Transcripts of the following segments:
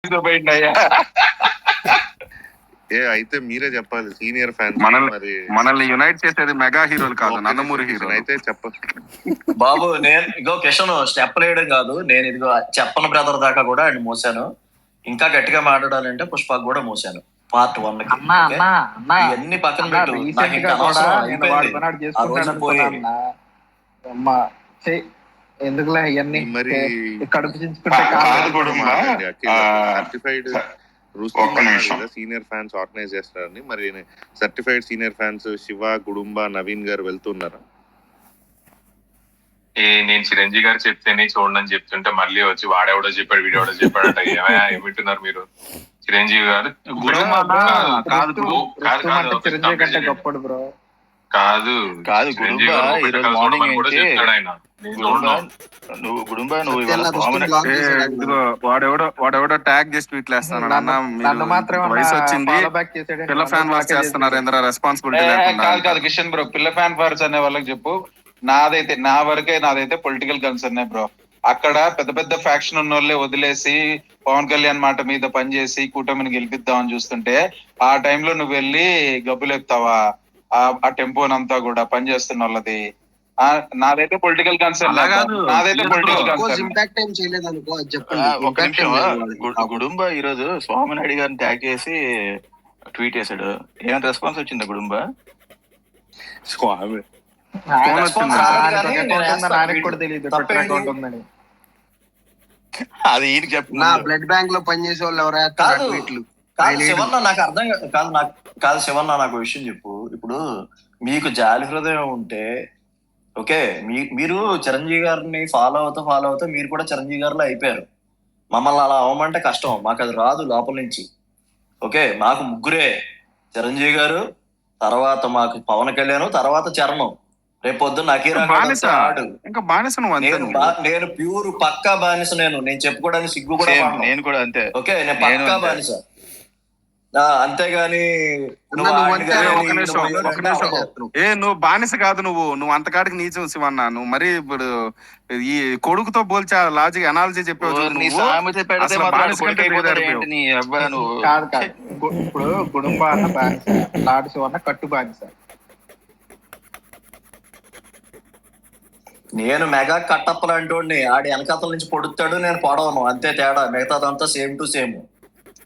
పోయిండయ్యా. అయితే మీరే చెప్పాలి సీనియర్ ఫ్యాన్స్ మనల్ని యునైట్ చేసేది మెగా హీరోలు కాదు, నందమూరి హీరోలు. అయితే చెప్ప బాబు, నేను ఇగో కిషన్ స్టెప్ వేయడం కాదు, నేను ఇదిగో చెప్పను బ్రదర్ దాకా కూడా ఆయన మోసాను. ఇంకా గట్టిగా మాట్లాడాలంటే పుష్పకు కూడా మోసాను పార్ట్ 1 కి. ఇవన్నీ పక్కన పెట్టు, నాకు ఇంకా అనవసరం అయిపోయింది. ఎందుకులే ఇవన్నీ మరి కడుపు చించుకుంటే సర్టిఫైడ్ సీనియర్ ఫ్యాన్స్ ఆర్గనైజ్ చేస్తారని, మరి certified senior fans Shiva, Gudumba, Naveen గారు వెళ్తున్నారా? నేను చిరంజీవి గారు చెప్తేనే చూడండి చెప్తుంటే మళ్ళీ వచ్చి వాడెవడో చెప్పాడు వీడెవడో చెప్పాడట. ఏమింటున్నారు మీరు? చిరంజీవి గారు కాదు వాడెవడో ట్యాగ్ చేసి ట్వీట్లు వేస్తాను అన్న, వయసు వచ్చింది పిల్ల ఫ్యాన్ వార్స్ చేస్తున్నారు, ఎందరో రెస్పాన్సిబిలిటీ కాదు కిషన్ బ్రో. పిల్ల ఫ్యాన్ వార్స్ అనే వాళ్ళకి చెప్పు, నాదైతే పొలిటికల్ కన్సర్న్ బ్రో. అక్కడ పెద్ద పెద్ద ఫ్యాక్షన్ ఉన్న వాళ్ళే వదిలేసి పవన్ కళ్యాణ్ మాట మీద పనిచేసి కూటమిని గెలిపిద్దామని చూస్తుంటే ఆ టైంలో నువ్వు వెళ్ళి గబ్బులెప్తావా ఆ టెంపోనంతా కూడా పనిచేస్తున్న వాళ్ళది. నాదైతే పొలిటికల్ కన్సర్న్, నాదైతే పొలిటికల్ కన్సర్న్. గుడుంబ ఈరోజు స్వామినాయుడు గారిని ట్యాగ్ చేసి ట్వీట్ చేశాడు. ఏమైనా రెస్పాన్స్ వచ్చిందా గుడుంబ? స్వామి అది ఈయన చెప్పు. నా బ్లడ్ బ్యాంక్ లో పనిచేసే వాళ్ళు ఎవరైనా శివన్న నాకు అర్థం కాదు శివన్న, నాకు విషయం చెప్పు. ఇప్పుడు మీకు జాలి హృదయం ఉంటే ఓకే, మీరు చిరంజీవి గారిని ఫాలో అవుతూ మీరు కూడా చిరంజీవి గారిలో అయిపోయారు. మమ్మల్ని అలా అవ్వమంటే కష్టం, మాకు అది రాదు లోపల నుంచి. ఓకే, మాకు ముగ్గురే, చిరంజీవి గారు, తర్వాత మాకు పవన్ కళ్యాణ్, తర్వాత చరణం. రేపొద్దు ఇంకా బానిస నేను ప్యూర్ పక్కా బానిస. నేను చెప్పుకోవడానికి సిగ్గు కూడా, నేను కూడా అంతే. ఓకే, నేను పక్కా బానిస. అంతేగాని నువ్వు బానిస కాదు, నువ్వు అంతకాడికి నీచం శివన్న. నువ్వు మరి ఇప్పుడు ఈ కొడుకుతో పోల్చి లాజిక్ అనాలజీ చెప్పావు. ఇప్పుడు గుడుంబ అన్న బానిస, లాడు శివన్న కట్టు బానిస. నేను మెగా కట్టప్పలంటోడిని, ఆడి వెనకాతల నుంచి పొడుతాడు, నేను పొడవను, అంతే తేడా. మిగతాదంతా సేమ్ టు సేమ్.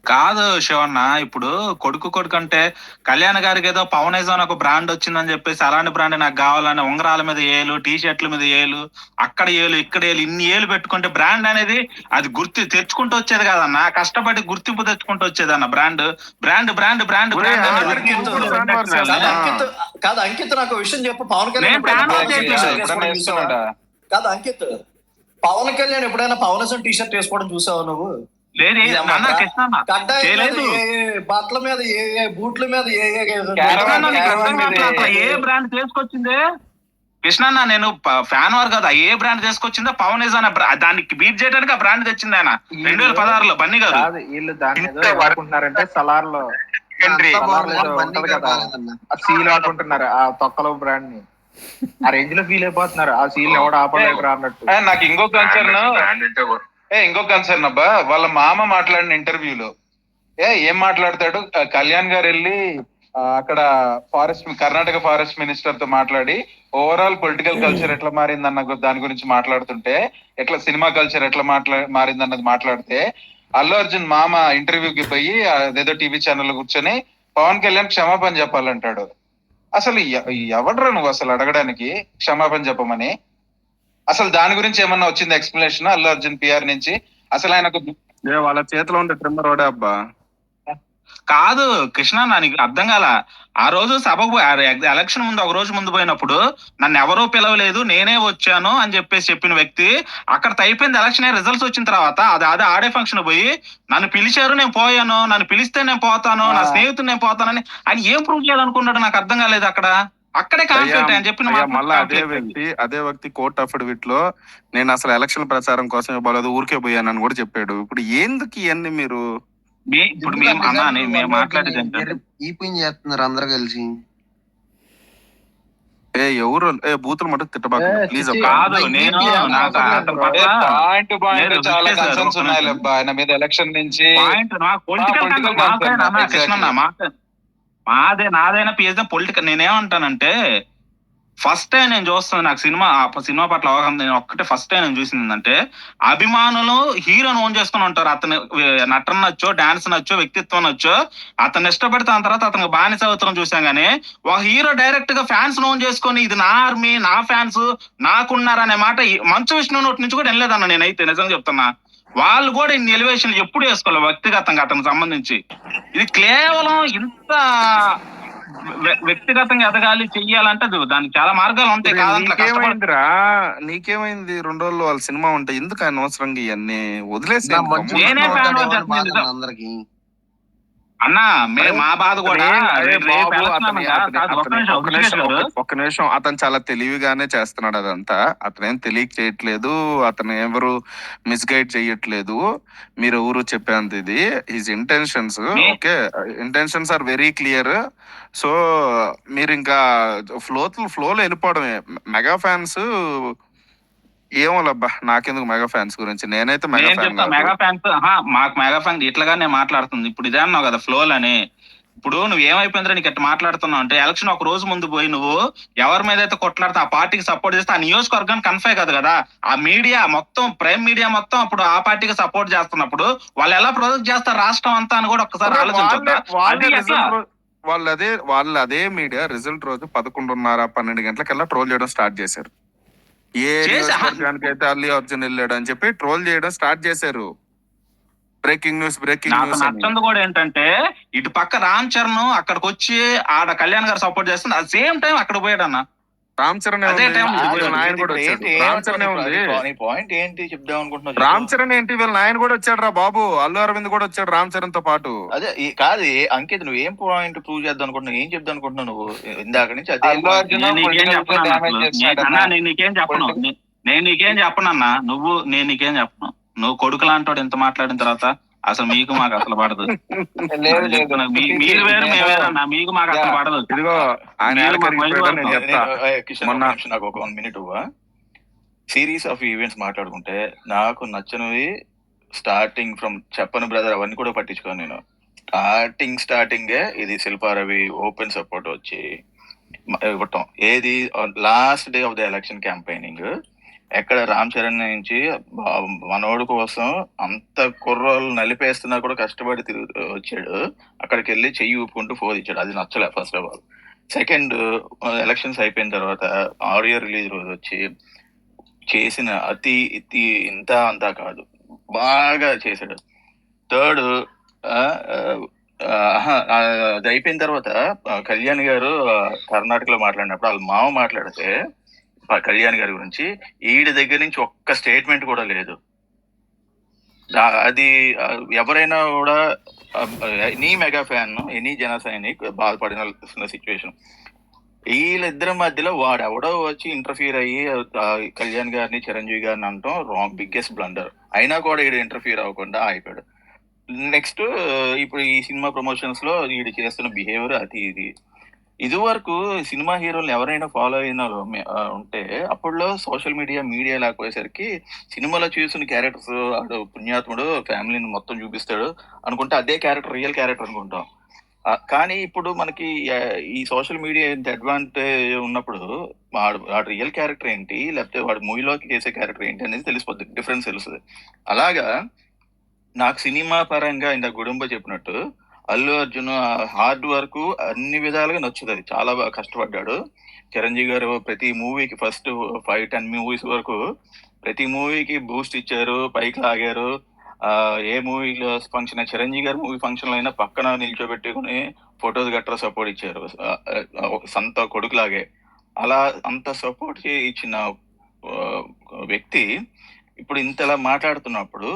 కాదు శివన్న, ఇప్పుడు కొడుకు అంటే కళ్యాణ్ గారికి ఏదో పవనైజాన్ ఒక బ్రాండ్ వచ్చిందని చెప్పేసి అలాంటి బ్రాండ్ నాకు కావాలని ఉంగరాల మీద ఏలు, టీ షర్ట్ల మీద ఏలు, అక్కడ ఏలు, ఇక్కడ ఏలు, ఇన్ని ఏలు పెట్టుకుంటే బ్రాండ్ అనేది అది గుర్తు తెచ్చుకుంటూ వచ్చేది కాదన్న, కష్టపడి గుర్తింపు తెచ్చుకుంటూ వచ్చేదన్న. Brand brand brand brand brand కాదు అంకిత్, నాకు విషయం చెప్పు. పవన్ కళ్యాణ్ కాదు అంకిత్, పవన్ కళ్యాణ్ ఎప్పుడైనా పవనైజాన్ టీ షర్ట్ వేసుకోవడం చూసావు నువ్వు? బట్టల మీద బూట్ల మీద ఏ బ్రాండ్ తీసుకొచ్చిందే కృష్ణ? నేను ఫ్యాన్ వార్ కదా, ఏ బ్రాండ్ తీసుకొచ్చిందో పవనైజాన్ దానికి బీట్ చేయడానికి ఆ బ్రాండ్ తెచ్చింది ఆయన 2016లో. బన్నీ గారు వీళ్ళు దాన్ని వాడుకుంటున్నారంటే సలార్ లో సీల్ ఆడుకుంటున్నారు, ఆ తొక్కలో బ్రాండ్ ని ఆ రేంజ్ లో ఫీల్ అయిపోతున్నారు. ఆ సీల్ ఎవడు ఆపలేక అన్నట్టు. నాకు ఇంకో కన్సర్న్ అబ్బా, వాళ్ళ మామ మాట్లాడిన ఇంటర్వ్యూలో ఏం మాట్లాడతాడు, కళ్యాణ్ గారు వెళ్ళి అక్కడ కర్ణాటక ఫారెస్ట్ మినిస్టర్ తో మాట్లాడి ఓవరాల్ పొలిటికల్ కల్చర్ ఎట్లా మారిందన్న దాని గురించి మాట్లాడుతుంటే, ఎట్లా సినిమా కల్చర్ ఎట్లా మారిందన్నది మాట్లాడితే, అల్లు అర్జున్ మామ ఇంటర్వ్యూకి పోయి అదేదో టీవీ ఛానల్ కూర్చొని పవన్ కళ్యాణ్ క్షమాపణ చెప్పాలంటాడు. అసలు ఎవడ్రా నువ్వు అసలు అడగడానికి క్షమాపణ చెప్పమని? అసలు దాని గురించి ఏమన్నా వచ్చింది ఎక్స్ప్లెనేషన్ అల్లు అర్జున్ పిఆర్ నుంచి? అసలు ఆయనకు వాళ్ళ చేతిలో ఉండే ట్రిమ్మర్ వాడే అబ్బా. కాదు కృష్ణ, నాకు అర్థం కాల. ఆ రోజు సభకు ఎలక్షన్ ముందు ఒక రోజు ముందు పోయినప్పుడు నన్ను ఎవరూ పిలవలేదు, నేనే వచ్చాను అని చెప్పిన వ్యక్తి అక్కడ అయిపోయింది. ఎలక్షన్ రిజల్ట్స్ వచ్చిన తర్వాత అదే ఆడే ఫంక్షన్ పోయి నన్ను పిలిచారు, నేను పోయాను, నన్ను పిలిస్తే నేను పోతాను, నా స్నేహితుడు నేను పోతానని ఆయన ఏం ప్రూవ్ చేయాలనుకున్నాడు? నాకు అర్థం కాలేదు. అక్కడే కాన్ఫ్లిక్ట్ అని చెప్పిన మళ్ళీ అదే వ్యక్తి కోర్ట్ అఫిడవిట్ లో నేను అసలు ఎలక్షన్ ప్రచారం కోసం ఇవ్వలేదు, ఊరికే పోయానని కూడా చెప్పాడు. ఇప్పుడు ఎందుకు ఇవన్నీ మీరు ఇప్పుడు మేము మాట్లాడేది చేస్తున్నారు అందరు కలిసి? ఎవరు బూతులు మటుకు తిట్టబాకండి ప్లీజ్ చిచ్చి. అబ్బా. కాదు నేను నాకు అతని పట్ల పాయింట్ లేదు, చాలా విక్టేష్ గారు, కన్సర్న్స్ ఒక్క ఉన్నాయి నిమిషం. అబ్బా ఆయన మీద ఎలక్షన్ నుంచి. పాయింట్ నాకు పొలిటికల్ political మాకే concern, నాన్న exactly. కృష్ణ నాదైనా పిఎస్ఏ పొలిటికల్. నేనేమంటానంటే ఫస్ట్ టైం నేను చూస్తాను, నాకు సినిమా పట్ల అవగాహన నేను ఒక్కటే ఫస్ట్ టైం నేను చూసింది ఏంటంటే అభిమానులు హీరోని ఓన్ చేసుకుని ఉంటారు. అతని నటన నచ్చో, డాన్స్ నచ్చో, వ్యక్తిత్వం నచ్చో అతను ఇష్టపడితే ఆ తర్వాత అతనికి బానిస అవుతాం చూసాం. కానీ ఒక హీరో డైరెక్ట్ గా ఫ్యాన్స్ ఓన్ చేసుకొని ఇది నా ఆర్మీ, నా ఫ్యాన్స్ నాకున్నారనే మాట మంచు విష్ణు నోటి నుంచి కూడా వినలేదన్న. నేనైతే నిజంగా చెప్తున్నా, వాళ్ళు కూడా ఇన్ని ఎలివేషన్లు ఎప్పుడు వేసుకోవాలి వ్యక్తిగతంగా అతనికి సంబంధించి. ఇది కేవలం ఇంత వ్యక్తిగతంగా ఎదగాలి చెయ్యాలంటే అది దానికి చాలా మార్గాలు ఉంటాయి. కాదంటే కష్టపడి నీకేమైందిరా? నీకేమైంది 2 రోజులు వాళ్ళ సినిమా ఉంటే ఎందుకు అనవసరంగా ఇవన్నీ వదిలేసి నా మంచు నేనే విష్ణు ఫ్యాన్ ఉంటాడు, అని ఎవరు చెప్తున్నాను బాధ నిజం. అందరికి. అన్న మా బాధ కూడా రేపు ఎలక్షన్ కాదు, ఒక్క నిమిషం గారు. ఒక్క నిమిషం. అతను చాలా తెలివిగానే చేస్తున్నాడు అదంతా. అతనేం తెలియక చేయట్లేదు, అతను ఎవరు మిస్గైడ్ చేయట్లేదు. మీరు ఎవరు చెప్పేంత ఇది his intentions. Okay, intentions are very clear. So మీరు ఇంకా ఫ్లోలో వెళ్ళిపోవడమే. మెగా ఫ్యాన్స్ ఏమోలబ్బా, నాకెందుకు మెగా ఫ్యాన్స్ గురించి. నేనైతే మెగా నేను ఫ్యాన్ చెప్తా, కాదు. మెగా ఫ్యాన్స్ మాకు మెగా ఫ్యాన్ ఇట్లాగానే మాట్లాడుతుంది. ఇప్పుడు ఇదే అన్నావు కదా ఫ్లోల్ అని. ఇప్పుడు నువ్వు ఏమైపోయిందిరా నీకు ఎట్లా మాట్లాడుతున్నావు అంటే, ఎలక్షన్ ఒక రోజు ముందు పోయి నువ్వు ఎవరి మీద అయితే కొట్లాడితే ఆ పార్టీకి సపోర్ట్ చేస్తే ఆ నియోజకవర్గానికి కన్ఫై కాదు కదా. ఆ మీడియా మొత్తం, ప్రైమ్ మీడియా మొత్తం అప్పుడు ఆ పార్టీకి సపోర్ట్ చేస్తున్నప్పుడు వాళ్ళు ఎలా ప్రొజెక్ట్ చేస్తారు రాష్ట్రం అంతా అని కూడా ఒక్కసారి ఆలోచించొద్దా? అది ఎట్లా? వాళ్ళు అదే మీడియా రిజల్ట్ రోజు 11:30-12 గంటలకల్లా ట్రోల్ చేయడం స్టార్ట్ చేశారు. ఏ నియోజకవర్గానికి అయితే అల్లు అర్జున్ వెళ్ళాడు అని చెప్పి ట్రోల్ చేయడం స్టార్ట్ చేశారు. బ్రేకింగ్ న్యూస్ నాకు నచ్చంది కూడా ఏంటంటే ఇటు పక్క రామ్ చరణ్ అక్కడికి వచ్చి ఆడ కళ్యాణ్ గారు సపోర్ట్ చేస్తుంది, అట్ సేమ్ టైం అక్కడ పోయాడు అన్న. రామ్ చరణ్ అదే time వీళ్ళ నాయన కూడా వచ్చాడు. రామ్ చరణ్ ఉంది. నీ పాయింట్ ఏంటి చెప్దాం అనుకుంటున్నావు? రామ్ చరణ్ ఏంటి, వీళ్ళ నాయన కూడా వచ్చాడు రా బాబు. అల్లు అరవింద్ కూడా వచ్చాడు రామ్ చరణ్ తో పాటు. అదే కాదు అంకిత్, నువ్వు ఏం పాయింట్ ప్రూవ్ చేద్దాం అనుకుంటున్నావు? ఏం చెప్దాం అనుకుంటున్నావు నువ్వు ఇందాక నుంచి? అదే అల్లు అర్జున్ నేను నీకేం చెప్పను అన్న, డ్యామేజ్ చేస్తాడు అన్న నేను నీకేం చెప్పను అన్న. నేను నీకేం చెప్పను. నువ్వు కొడుకు లాంటి ఎంత మాట్లాడిన తర్వాత అసలు మీకు మాకు అసలు పడదు. లేదు లేదు మీరు వేరు మేము వేరు అన్న, మీకు మాకు అసలు పడదు. ఇదిగో ఆయన నేను ఏళ్ళకి ఎరిగిపోయాడో నేను చెప్తా. కిషన్, మొన్న- ఒక నిమిషం, నాకు ఒక 1 minute సిరీస్ ఆఫ్ ఈవెంట్స్ మాట్లాడుకుంటే నాకు నచ్చినవి స్టార్టింగ్ ఫ్రమ్ చెప్పను బ్రదర్ అవన్నీ కూడా పట్టించుకోను నేను. స్టార్టింగే ఇది శిల్పారవి ఓపెన్ సపోర్ట్ వచ్చి ఇవ్వటం. ఏది last day of the election campaigning, ఎక్కడ రామ్ చరణ్ నుంచి మనోడు కోసం అంత కుర్రోళ్ళు నలిపేస్తున్నా కూడా కష్టపడి వచ్చాడు. అక్కడికి వెళ్ళి చెయ్యి ఊపుకుంటూ ఫోన్ ఇచ్చాడు. అది నచ్చలే first of all. Second, elections అయిపోయిన తర్వాత ఆడియో రిలీజ్ రోజు వచ్చి చేసిన అతి ఇంత అంతా కాదు, బాగా చేశాడు. థర్డ్, అది అయిపోయిన తర్వాత కళ్యాణ్ గారు కర్ణాటకలో మాట్లాడినప్పుడు వాళ్ళ మామ మాట్లాడితే కళ్యాణ్ గారి గురించి ఈడి దగ్గర నుంచి ఒక్క స్టేట్మెంట్ కూడా లేదు. అది ఎవరైనా కూడా ఎనీ మెగా ఫ్యాన్, ఎనీ జన సైనిక్ బాధపడిన సిచ్యువేషన్. వీళ్ళిద్దరి మధ్యలో వాడెవడో వచ్చి ఇంటర్ఫియర్ అయ్యి కళ్యాణ్ గారిని, చిరంజీవి గారిని అంటాం రాంగ్, బిగ్గెస్ట్ బ్లండర్. అయినా కూడా ఈడు ఇంటర్ఫియర్ అవ్వకుండా అయిపోయాడు. నెక్స్ట్, ఇప్పుడు ఈ సినిమా ప్రమోషన్స్ లో వీడు చేస్తున్న బిహేవియర్ ఇది వరకు సినిమా హీరోలు ఎవరైనా ఫాలో అయిన ఉంటే అప్పుడులో సోషల్ మీడియా లేకపోయేసరికి సినిమాలో చూసిన క్యారెక్టర్స్ ఆడు పుణ్యాత్ముడు ఫ్యామిలీని మొత్తం చూపిస్తాడు అనుకుంటే అదే క్యారెక్టర్ రియల్ క్యారెక్టర్ అనుకుంటాం. కానీ ఇప్పుడు మనకి ఈ సోషల్ మీడియా ఇంత అడ్వాంటేజ్ ఉన్నప్పుడు వాడు రియల్ క్యారెక్టర్ ఏంటి, లేకపోతే వాడు మూవీలోకి చేసే క్యారెక్టర్ ఏంటి అనేది తెలిసిపోద్ది, డిఫరెన్స్ తెలుస్తుంది. అలాగా నాకు సినిమా పరంగా ఇంత గుడుంబ చెప్పినట్టు అల్లు అర్జున్ హార్డ్ వర్క్ అన్ని విధాలుగా నచ్చుతుంది. చాలా బాగా కష్టపడ్డాడు. చిరంజీవి గారు ప్రతి మూవీకి ఫస్ట్ 5-10 మూవీస్ వరకు ప్రతి మూవీకి బూస్ట్ ఇచ్చారు, పైకి లాగారు. ఏ మూవీలో ఫంక్షన్, చిరంజీవి గారి మూవీ ఫంక్షన్ లో అయినా పక్కన నిల్చోబెట్టుకుని ఫొటోస్ గట్రా సపోర్ట్ ఇచ్చారు, ఒక సొంత కొడుకులాగే. అలా అంత సపోర్ట్ ఇచ్చిన వ్యక్తి ఇప్పుడు ఇంతలా మాట్లాడుతున్నప్పుడు,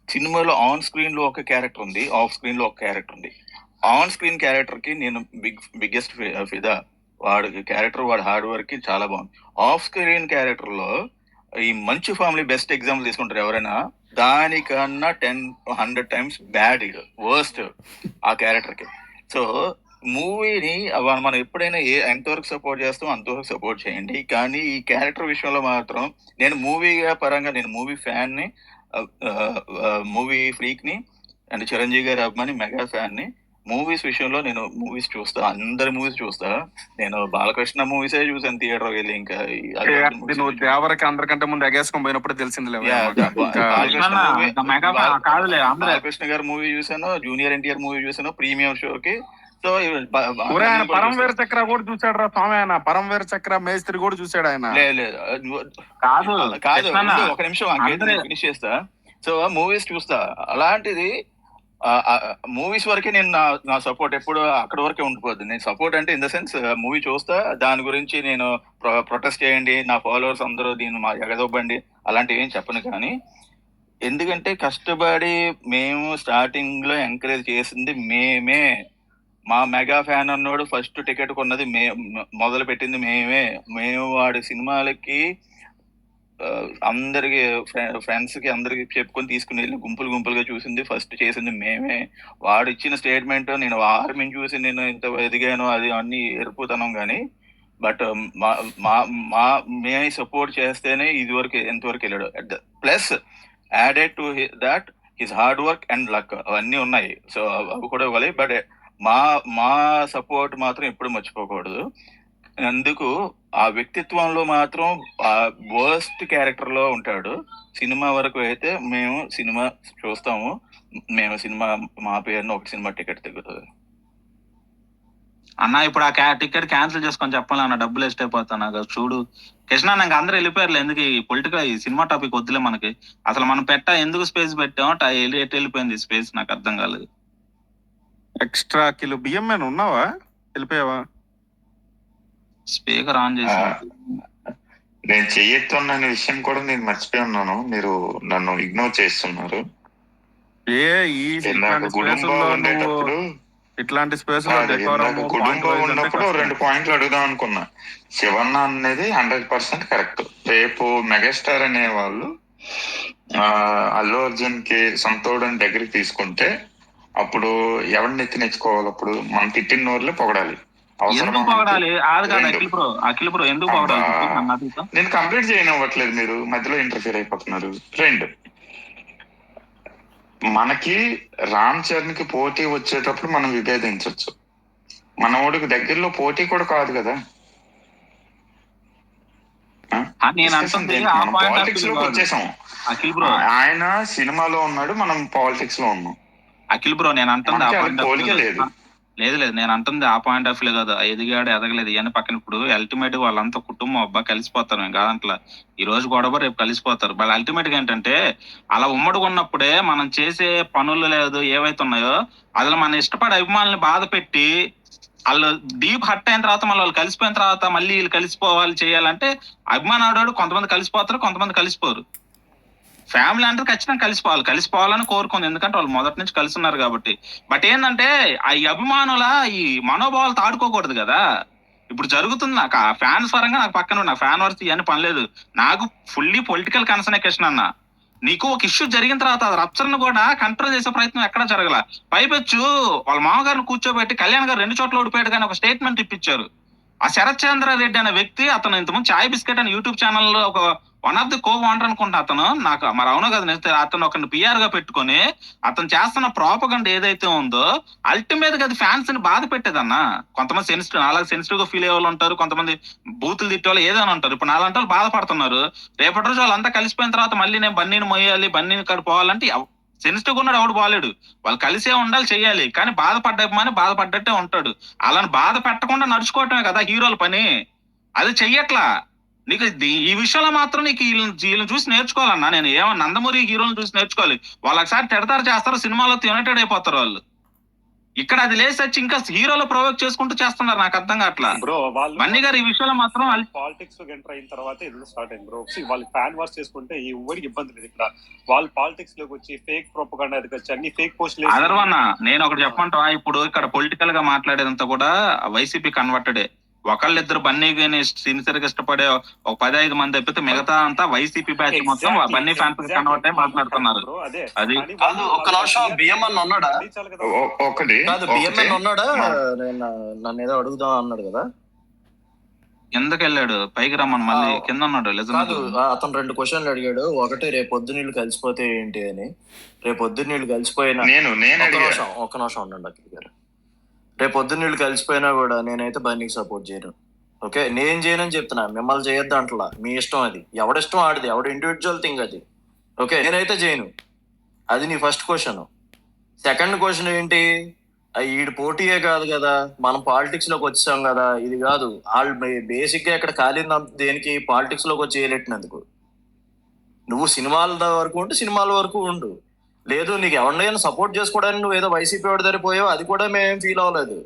సినిమాలో ఆన్ స్క్రీన్ లో ఒక క్యారెక్టర్ ఉంది, ఆఫ్ స్క్రీన్ లో ఒక క్యారెక్టర్ ఉంది. ఆన్ స్క్రీన్ క్యారెక్టర్ కి నేను బిగ్గెస్ట్ ఫిదా. వాడి క్యారెక్టర్, వాడి హార్డ్ వర్క్ కి చాలా బాగుంది. ఆఫ్ స్క్రీన్ క్యారెక్టర్ లో ఈ మంచు ఫ్యామిలీ బెస్ట్ ఎగ్జాంపుల్ తీసుకుంటారు ఎవరైనా, దానికన్నా 10-100 times బ్యాడ్, వర్స్ట్ ఆ క్యారెక్టర్ కి. సో మూవీని మనం ఎప్పుడైనా ఎంతవరకు సపోర్ట్ చేస్తామో అంతవరకు సపోర్ట్ చేయండి. కానీ ఈ క్యారెక్టర్ విషయంలో మాత్రం నేను పరంగా నేను మూవీ ఫ్యాన్ని, మూవీ ఫ్రీక్‌ని అండ్ చిరంజీవి గారి అభిమాని, మెగా ఫ్యాన్‌ని. మూవీస్ విషయంలో నేను మూవీస్ చూస్తా. అందరి మూవీస్ చూస్తా. నేను బాలకృష్ణ మూవీసే చూసాను థియేటర్‌కెళ్ళి. ఇంకా ఈ అల్లు అర్జున్ మూవీస్ నువ్వు దేవరకి అందరికంటే ముందు ఎగేసుకొని పోయినప్పుడు తెలిసిందిలే. యాహ్! బాలకృష్ణ మూవీ కాదులే అందరూ బాలకృష్ణ గారి మూవీ చూసాను. జూనియర్ ఎన్టీఆర్ మూవీ చూసాను ప్రీమియర్ షోకి. సో ఆయన పరమవీర చక్ర కూడా చూసాడు రా స్వామి. ఆయన పరమవీర చక్ర మేస్త్రి కూడా చూసాడు ఆయన. లేదు కాదు కాదు కృష్ణన్న, ఒక నిమిషం అంకేత ఫినిష్ చేస్తా. సో మూవీస్ చూస్తా. అలాంటిది మూవీస్ వరకే నేను నా సపోర్ట్ ఎప్పుడు అక్కడ వరకే ఉండిపోద్ది. నేను సపోర్ట్ అంటే ఇన్ ద సెన్స్ మూవీ చూస్తా, దాని గురించి నేను ప్రొటెస్ట్ చేయండి, నా ఫాలోవర్స్ అందరూ దీన్ని మా ఎగదొబ్బండి అలాంటివి ఏం చెప్పను. కానీ ఎందుకంటే కష్టపడి మేము స్టార్టింగ్ లో ఎంకరేజ్ చేసింది మేమే. మా మెగా ఫ్యాన్ అన్నోడు ఫస్ట్ టికెట్ కొన్నది మొదలు పెట్టింది మేమే. మేము వాడి సినిమాలకి అందరికి ఫ్రెండ్స్ కి అందరికి చెప్పుకొని తీసుకుని వెళ్ళి గుంపులుగా చూసింది ఫస్ట్ చేసింది మేమే. వాడు ఇచ్చిన స్టేట్మెంట్ నేను ఆర్మీని చూసి నేను ఇంత ఎదిగాను అది అన్ని ఎరుపుతనం కానీ బట్ మేము సపోర్ట్ చేస్తేనే ఇది వరకు ఎంతవరకు వెళ్ళాడు. Plus added to that his hard work and luck అవన్నీ ఉన్నాయి. సో అవి కూడా ఇవ్వాలి. బట్ మా సపోర్ట్ మాత్రం ఎప్పుడు మర్చిపోకూడదు. అందుకు ఆ వ్యక్తిత్వంలో మాత్రం ఆ వర్స్ట్ క్యారెక్టర్ లో ఉంటాడు. సినిమా వరకు అయితే మేము సినిమా చూస్తాము. మేము సినిమా మా పేరున ఒక సినిమా టికెట్ తెగుతుంది అన్న. ఇప్పుడు ఆ టికెట్ క్యాన్సిల్ చేసుకొని చెప్పాలి అన్న, డబ్బులు వేస్ట్ అయిపోతాను నాకు. చూడు కృష్ణ, నాకు అందరూ వెళ్ళిపోయారు. ఎందుకు ఈ పొలిటికల్ ఈ సినిమా టాపిక్ వద్దులే మనకి. అసలు మనం ఎందుకు స్పేస్ పెట్టామో వెళ్ళిపోయింది స్పేస్, నాకు అర్థం కాలేదు. ఎక్స్ట్రా కిలో బియ్యం మీద ఉన్నావా? వెళ్ళిపోయావా? స్పీకర్ ఆన్ చేసి నేను చెయ్యొద్దున్న విషయం కూడా నేను మర్చిపోయి ఉన్నాను. మీరు నన్ను ఇగ్నోర్ చేస్తున్నారు. ఇట్లాంటి స్పేస్ కుటుంబం ఉన్నప్పుడు 2 పాయింట్లు అడుగుదాం అనుకున్నా. శివన్న అనేది 100% కరెక్ట్. రేపు మెగాస్టార్ అనే వాళ్ళు అల్లు అర్జున్ కి సొంతోడని దగ్గరికి తీసుకుంటే అప్పుడు ఎవరిని ఎత్తి నెచ్చుకోవాలి? అప్పుడు మనం తిట్టిన నోరులే పొగడాలి. ఎందుకు పొగడాలి? అఖిల్ బ్రో ఎందుకు పొగడాలి? నేను కంప్లీట్ చేయనివ్వట్లేదు, మీరు మధ్యలో ఇంటర్ఫియర్ అయిపోతున్నారు. 2, మనకి రామ్ చరణ్ కి పోటీ వచ్చేటప్పుడు మనం విభేదించవచ్చు. మన ఊడికి దగ్గరలో పోటీ కూడా కాదు కదా. పాలిటిక్స్ లోకి వచ్చేసాం. ఆయన సినిమాలో ఉన్నాడు, మనం పాలిటిక్స్ లో ఉన్నాం. అఖిల్ బ్రో నేను అంటుంది పోలికే లేదు. లేదు నేను అంటుంది ఆ పాయింట్ ఆఫ్ వ్యూ కదా. ఎదిగాడు ఎదగలేదు ఇవన్నీ పక్కన. ఇప్పుడు అల్టిమేట్ గా వాళ్ళంతా కుటుంబం అబ్బా కలిసిపోతారు. మేము కాదంట్లా, ఈ రోజు గొడవ రేపు కలిసిపోతారు. బట్ అల్టిమేట్ గా ఏంటంటే అలా ఉమ్మడిగా ఉన్నప్పుడే మనం చేసే పనులు లేదు ఏవైతే ఉన్నాయో అసలు మన ఇష్టపడే అభిమానుల్ని బాధ పెట్టి వాళ్ళు డీప్ హర్ట్ అయిన తర్వాత మళ్ళీ వాళ్ళు కలిసిపోయిన తర్వాత మళ్ళీ వీళ్ళు కలిసిపోవాలి చేయాలంటే అభిమానాడు కొంతమంది కలిసిపోతారు, కొంతమంది కలిసిపోరు. ఫ్యామిలీ అంటే ఖచ్చితంగా కలిసిపోవాలని కోరుకుంది, ఎందుకంటే వాళ్ళు మొదటి నుంచి కలిసి ఉన్నారు కాబట్టి. బట్ ఏంటంటే ఈ అభిమానుల ఈ మనోభావాలు తాడుకోకూడదు కదా. ఇప్పుడు జరుగుతుంది నాకు ఆ ఫ్యాన్స్ పరంగా నాకు పక్కన నాకు ఫ్యాన్ వర్స్ ఇవన్నీ పనిలేదు. నాకు ఫుల్లీ పొలిటికల్ కన్సర్న్ కృష్ణ అన్న. నీకు ఒక ఇష్యూ జరిగిన తర్వాత అది రప్చర్ను కూడా కంట్రోల్ చేసే ప్రయత్నం ఎక్కడా జరగల. పైపెచ్చు వాళ్ళ మామగారిని కూర్చోబెట్టి కళ్యాణ్ గారు 2 చోట్ల ఓడిపోయాడు కానీ ఒక స్టేట్మెంట్ ఇప్పించారు. ఆ శరత్ చంద్ర రెడ్డి అనే వ్యక్తి, అతను ఇంతకుముందు చాయ్ బిస్కెట్ అని యూట్యూబ్ ఛానల్లో ఒక one of the co owner అనుకుంటా. అతను నాకు మరి అవునో కదా, అతను ఒక పిఆర్ గా పెట్టుకొని అతను చేస్తున్న ప్రాపగండా ఏదైతే ఉందో అల్టిమేట్ గా అది ఫ్యాన్స్ ని బాధ పెట్టేదన్న. కొంతమంది సెన్సిటివ్ అలాగే సెన్సిటివ్ గా ఫీల్ అయ్యే వాళ్ళు ఉంటారు, కొంతమంది బూతులు తిట్టే వాళ్ళు ఏదైనా ఉంటారు. ఇప్పుడు నాలంటే వాళ్ళు బాధపడుతున్నారు. రేపటి రోజు వాళ్ళంతా కలిసిపోయిన తర్వాత మళ్ళీ నేను బన్నీని మొయ్యాలి, బన్నీని ఇక్కడ పోవాలంటే సెన్సిటివ్ గా ఉన్నాడు ఎవడు బాలేడు. వాళ్ళు కలిసే ఉండాలి, చెయ్యాలి. కానీ బాధపడ్డట్టే ఉంటాడు. అలాని బాధ పెట్టకుండా నడుచుకోవటమే కదా హీరోల పని. అది చెయ్యట్లా. నీకు ఈ విషయంలో మాత్రం నీకు వీళ్ళని చూసి నేర్చుకోవాలన్నా. నేను ఏమన్నా నందమూరి హీరోలను చూసి నేర్చుకోవాలి. వాళ్ళు ఒకసారి తిడతారు చేస్తారు, సినిమాలో యునైటెడ్ అయిపోతారు వాళ్ళు. ఇక్కడ అది లేసి వచ్చి ఇంకా హీరోలో ప్రొవోక్ చేసుకుంటూ చేస్తున్నారు. నాకు అర్థం కావట్లా. బన్నీ గారు ఈ విషయంలో మాత్రం పాలిటిక్స్ లో ఎంటర్ అయిన తర్వాత ఇది స్టార్ట్ అయింది బ్రో. వాళ్ళు ఫ్యాన్ వార్స్ చేసుకుంటే ఈ ఊరికి ఇబ్బంది లేదు. ఇక్కడ వాళ్ళు పాలిటిక్స్ లోకి వచ్చి ఫేక్ ప్రొపగండా ఎదగొచ్చి అన్ని ఫేక్ పోస్టులు. అదర్వన్నా నేను ఒకటి చెప్పమంటా, ఇప్పుడు ఇక్కడ పొలిటికల్ గా మాట్లాడేదంతా కూడా వైసీపీ కన్వర్టెడే. ఒకళ్ళిద్దరు బన్నీని సిన్సియర్ గా ఇష్టపడే ఒక 15 మంది తప్పితే మిగతా అంతా వైసీపీ బ్యాచ్ మొత్తం బన్నీ ఫ్యాన్స్ కన్వర్ట్ అయి మాట్లాడుతున్నారు. అదే అది కాదు, ఒక్క నిమిషం, బియ్యమన్న ఉన్నాడా? ఒకటి కాదు, బియ్యమన్న ఉన్నాడా? నన్ను ఏదో అడుగుదాం అన్నాడు కదా, కిందకి వెళ్ళాడు, పైకి రమ్మని మళ్ళీ కింద ఉన్నాడు. కాదు, అతను 2 క్వశ్చన్లు అడిగాడు. ఒకటి, రేపు పొద్దున్నీళ్ళు కలిసిపోతే ఏంటి అని. రేపు పొద్దున్నీళ్ళు కలిసిపోయినా ఒక్క నిమిషం ఉండండి అఖిల్ గారు. రేపు పొద్దున్నీళ్ళు కలిసిపోయినా కూడా నేనైతే బన్నీకి సపోర్ట్ చేయను. ఓకే, నేను చేయనని చెప్తున్నా, మిమ్మల్ని చేయొద్దు అంటలా, మీ ఇష్టం, అది ఎవడిష్టం ఆడిది, ఎవడు ఇండివిజువల్ థింగ్ అది. ఓకే, నేనైతే చేయను. అది నీ ఫస్ట్ క్వశ్చన్. సెకండ్ క్వశ్చన్ ఏంటి, ఈడు పోటీయే కాదు కదా, మనం పాలిటిక్స్ లోకి వచ్చాం కదా, ఇది కాదు. వాళ్ళు బేసిక్ గా ఇక్కడ కాలింది దేనికి, పాలిటిక్స్ లోకి వచ్చి చేయలేట్టినందుకు. నువ్వు సినిమాల వరకు ఉంటే సినిమాల వరకు ఉండు, లేదు నీకు ఎవరినైనా సపోర్ట్ చేసుకోవడానికి నువ్వు ఏదో వైసీపీ వాడి దగ్గర పోయావు, అది కూడా మేమేం ఫీల్ అవ్వలేదు.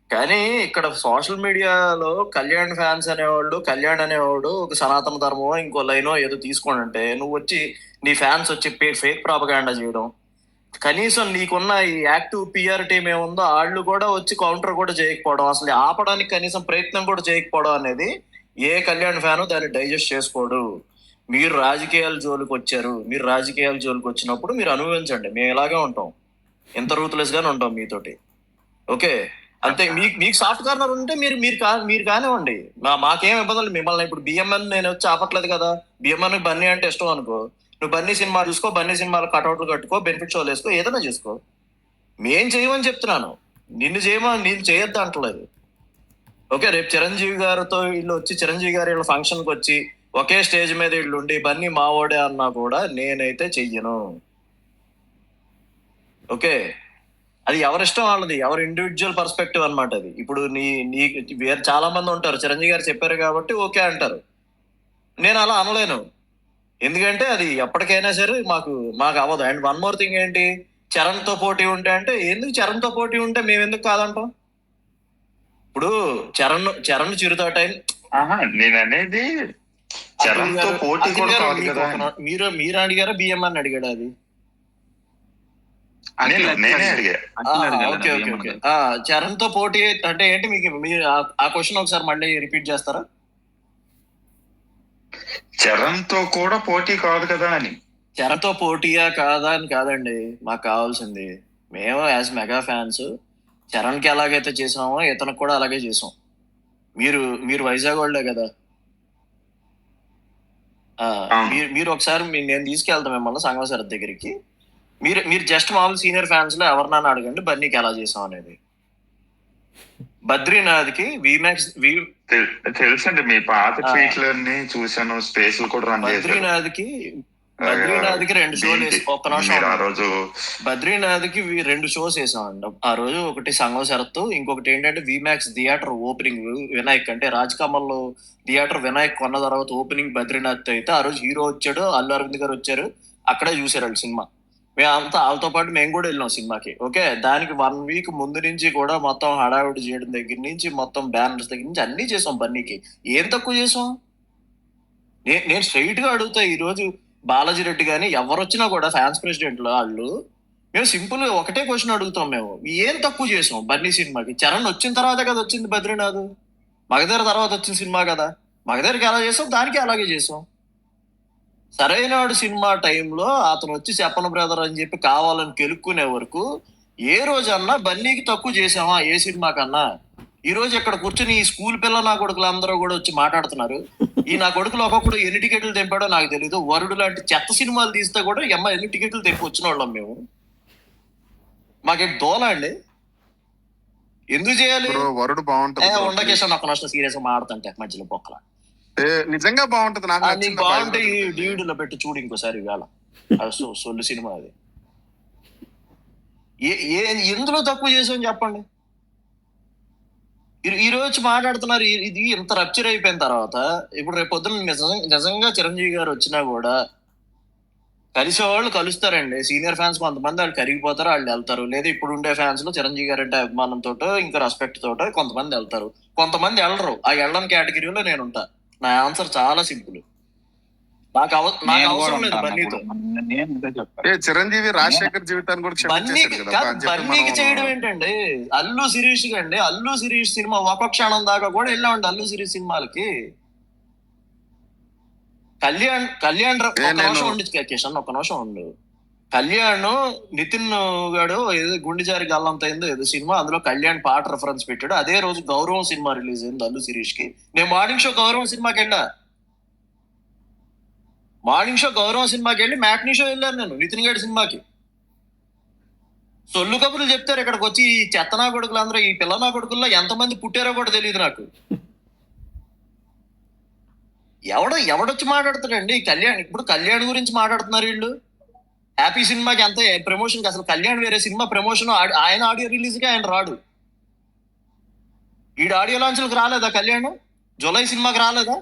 కానీ ఇక్కడ సోషల్ మీడియాలో కళ్యాణ్ ఫ్యాన్స్ అనేవాళ్ళు, కళ్యాణ్ అనేవాడు ఒక సనాతన ధర్మమో ఇంకో లైనో ఏదో తీసుకోండి అంటే, నువ్వు వచ్చి నీ ఫ్యాన్స్ వచ్చి ఫేక్ ప్రాపగాండా చేయడం, కనీసం నీకున్న ఈ యాక్టివ్ పిఆర్ టీం ఏముందో వాళ్ళు కూడా వచ్చి కౌంటర్ కూడా చేయకపోవడం, అసలు ఆపడానికి కనీసం ప్రయత్నం కూడా చేయకపోవడం అనేది ఏ కళ్యాణ్ ఫ్యాను దాన్ని డైజెస్ట్ చేసుకోడు. మీరు రాజకీయాల జోలికి వచ్చారు, మీరు రాజకీయాల జోలికి వచ్చినప్పుడు మీరు అనుభవించండి, మేము ఇలాగే ఉంటాం, ఎంత రూత్లెస్ గానే ఉంటాం మీతోటి. ఓకే, అంతే. మీకు సాఫ్ట్ కార్నర్ ఉంటే మీరు కానివ్వండి, మాకేం ఇబ్బందులు. మిమ్మల్ని ఇప్పుడు బిఎంఎన్ నేను వచ్చి ఆపట్లేదు కదా. బిఎంఎన్ బన్నీ అంటే ఇష్టం అనుకో, నువ్వు బన్నీ సినిమా చూసుకో, బన్నీ సినిమాలు కట్అవుట్లు కట్టుకో, బెనిఫిట్ షోలు వేసుకో, ఏదైనా చేసుకో. మేం చేయమని చెప్తున్నాను, నేను చేయొద్దు అంటలేదు. ఓకే, రేపు చిరంజీవి గారితో వీళ్ళు వచ్చి, చిరంజీవి గారి వీళ్ళ ఫంక్షన్కి వచ్చి ఒకే స్టేజ్ మీద వీళ్ళు ఉండి బన్నీ మావోడే అన్నా కూడా నేనైతే చెయ్యను. ఓకే, అది ఎవరిష్టం వాళ్ళది, ఎవరి ఇండివిజువల్ పర్స్పెక్టివ్ అనమాట అది. ఇప్పుడు నీ వేరే చాలా మంది ఉంటారు, చిరంజీవి గారు చెప్పారు కాబట్టి ఓకే అంటారు, నేను అలా అనలేను. ఎందుకంటే అది ఎప్పటికైనా సరే మాకు అవ్వదు. అండ్ వన్ మోర్ థింగ్ ఏంటి, చరణ్ తో పోటీ ఉంటే అంటే, ఎందుకు చరణ్ తో పోటీ ఉంటే మేము ఎందుకు కాదంటాం? ఇప్పుడు చరణ్ చిరుత టైం నేను అనేది చరణ్ తో పోటీ కూడా కాదు కదా. మీరు అడిగారా, బిఎం అని అడిగాడు? అది నేనే అడిగా. ఓకే ఓకే ఓకే, చరణ్ తో పోటీ అంటే ఏంటి మీకు? మీరు ఆ క్వశ్చన్ ఒకసారి మళ్ళీ రిపీట్ చేస్తారా? చరణ్ తో కూడా పోటీ కాదు కదా అని. చరణ్ తో పోటీయా కాదా అని కాదండి మాకు కావాల్సింది. మేము యాజ్ మెగా ఫ్యాన్స్ చరణ్ కి ఎలాగైతే చేసామో ఇతనికి కూడా అలాగే చేసాం. మీరు వైజాగ్ వాళ్ళే కదా. మీరు ఒకసారి నేను తీసుకెళ్తాం మిమ్మల్ని సంగమేశ్వర దగ్గరికి. మీరు జస్ట్ మామూలు సీనియర్ ఫ్యాన్స్ లో ఎవరినైనా అడగండి బన్నీకి ఎలా చేసాం అనేది. బద్రీనాథ్కి తెలుసండి, మీ పాత ట్వీట్లన్నీ చూసాను, స్పేస్ కూడా రన్ చేశారు. బద్రీనాథ్కి 2 షోలు వేసి, ఒక్క నిమిషం, బద్రీనాథ్కి 2 షోస్ వేసామండి ఆ రోజు. ఒకటి సంగం శరత్, ఇంకొకటి ఏంటంటే విమాక్స్ థియేటర్ ఓపెనింగ్ వినాయక్, అంటే రాజ్ కమల్ థియేటర్ వినాయక్ కొన్న తర్వాత ఓపెనింగ్ బద్రీనాథ్ అయితే ఆ రోజు హీరో వచ్చాడు, అల్లు అరవింద్ గారు వచ్చారు, అక్కడే చూసారు వాళ్ళు సినిమా. మేమంతా వాళ్ళతో పాటు మేము కూడా వెళ్ళినాం సినిమాకి. ఓకే, దానికి 1 వీక్ ముందు నుంచి కూడా మొత్తం హడావిడి చేయడం దగ్గర నుంచి, మొత్తం బ్యానర్స్ దగ్గర నుంచి అన్ని చేసాం. బన్నీకి ఏం తక్కువ చేసాం? నేను స్ట్రైట్ గా అడుగుతా, ఈ రోజు బాలాజీ రెడ్డి కానీ ఎవరు వచ్చినా కూడా ఫ్యాన్స్ ప్రెసిడెంట్ వాళ్ళు, మేము సింపుల్ గా ఒకటే క్వశ్చన్ అడుగుతాం, మేము ఏం తక్కువ చేసాం బన్నీ సినిమాకి? చరణ్ వచ్చిన తర్వాత కదా వచ్చింది బద్రీనాథ్, మగధీర తర్వాత వచ్చిన సినిమా కదా. మగధీరకి ఎలా చేసాం, దానికి అలాగే చేసాం. సరైనవాడు సినిమా టైంలో అతను వచ్చి చెప్పన బ్రదర్ అని చెప్పి కావాలని కెలుక్కునే వరకు ఏ రోజన్నా బన్నీకి తక్కువ చేసామా ఏ సినిమా కన్నా? ఈ రోజు ఇక్కడ కూర్చొని ఈ స్కూల్ పిల్ల నా కొడుకులు అందరూ కూడా వచ్చి మాట్లాడుతున్నారు. ఈ నా కొడుకులు ఒక్కొక్కడు ఎన్ని టికెట్లు తెంపాడో నాకు తెలీదు. వరుడు లాంటి చెత్త సినిమాలు తీస్తే కూడా ఎన్ని టికెట్లు తెంపి వచ్చిన వాళ్ళం మేము. మాకేం దోలా అండి? ఎందుకు చేయాలి? వరుడు బాగుంటుంది. ఉండకేసాను ఒక్క నష్టం సీరియస్ గా మాడుతుంటే మధ్యలో పొక్కల. నిజంగా బాగుంటది, నాకు బాగుంటే ఈ డివిడీలో పెట్టి చూడు ఇంకోసారి ఇవాళ. సొల్లు సినిమా అది. ఎందులో తక్కువ చేసామని చెప్పండి. ఈ రోజు మాట్లాడుతున్నారు, ఇది ఇంత రప్చర్ అయిపోయిన తర్వాత ఇప్పుడు రేపు పొద్దున్న నిజంగా చిరంజీవి గారు వచ్చినా కూడా కలిసే వాళ్ళు కలుస్తారండి. సీనియర్ ఫ్యాన్స్ కొంతమంది వాళ్ళు కరిగిపోతారు, వాళ్ళు వెళ్తారు. లేదా ఇప్పుడు ఉండే ఫ్యాన్స్ లో చిరంజీవి గారు అంటే అభిమానంతో ఇంకా రెస్పెక్ట్ తోట కొంతమంది వెళ్తారు, కొంతమంది వెళ్ళరు. ఆ వెళ్ళని కేటగిరీలో నేను ఉంటా. నా ఆన్సర్ చాలా సింపుల్. నాకు నేను కూడా అవసరం లేదు ఉంటాను బన్నీతో. ఇప్పుడు. నేను ఇదే చెప్తాను. ఏ చిరంజీవి రాజశేఖర్ జీవితాన్ని కూడా క్షమించేశాడు కదా కాదు, అని చెప్పి బన్నీకి చేయడం మనం ఏంటండి? అల్లు శిరీష్ అండి, అల్లు శిరీష్ సినిమా ఒక క్షణం దాకా కూడా వెళ్ళామండి అల్లు శిరీష్ సినిమాలకి. కళ్యాణ్ ఒక నిమిషం ఉండి కిషన్, ఒక నిమిషం ఉండు. కళ్యాణ్ నితిన్ గాడు ఏదో గుండె జారి గల్లంత అయిందో ఏదో సినిమా, అందులో కళ్యాణ్ పాట రెఫరెన్స్ పెట్టాడు. అదే రోజు గౌరవం సినిమా రిలీజ్ అయింది అల్లు శిరీష్ కి. నేను మార్నింగ్ షో గౌరవం సినిమాకి వెళ్ళా, మార్నింగ్ షో గౌరవం సినిమాకి వెళ్ళి మ్యాట్నీ షో వెళ్ళాను నేను నితిన్ గారి సినిమాకి. సొల్లు కబుర్లు చెప్తారు ఇక్కడికి వచ్చి. ఈ చెత్తనా కొడుకులు అందరూ, ఈ పిల్లనా కొడుకుల్లో ఎంతమంది పుట్టారో కూడా తెలియదు నాకు. ఎవడొచ్చి మాట్లాడతాడండి కళ్యాణ్? ఇప్పుడు కళ్యాణ్ గురించి మాట్లాడుతున్నారు వీళ్ళు. హ్యాపీ సినిమాకి ఎంత ప్రమోషన్, అసలు కళ్యాణ్ వేరే సినిమా ప్రమోషన్, ఆయన ఆడియో రిలీజ్ కి ఆయన రాడు. ఈడు ఆడియో లాంచ్లకు రాలేదా కళ్యాణ్? జులై సినిమాకి రాలేదా?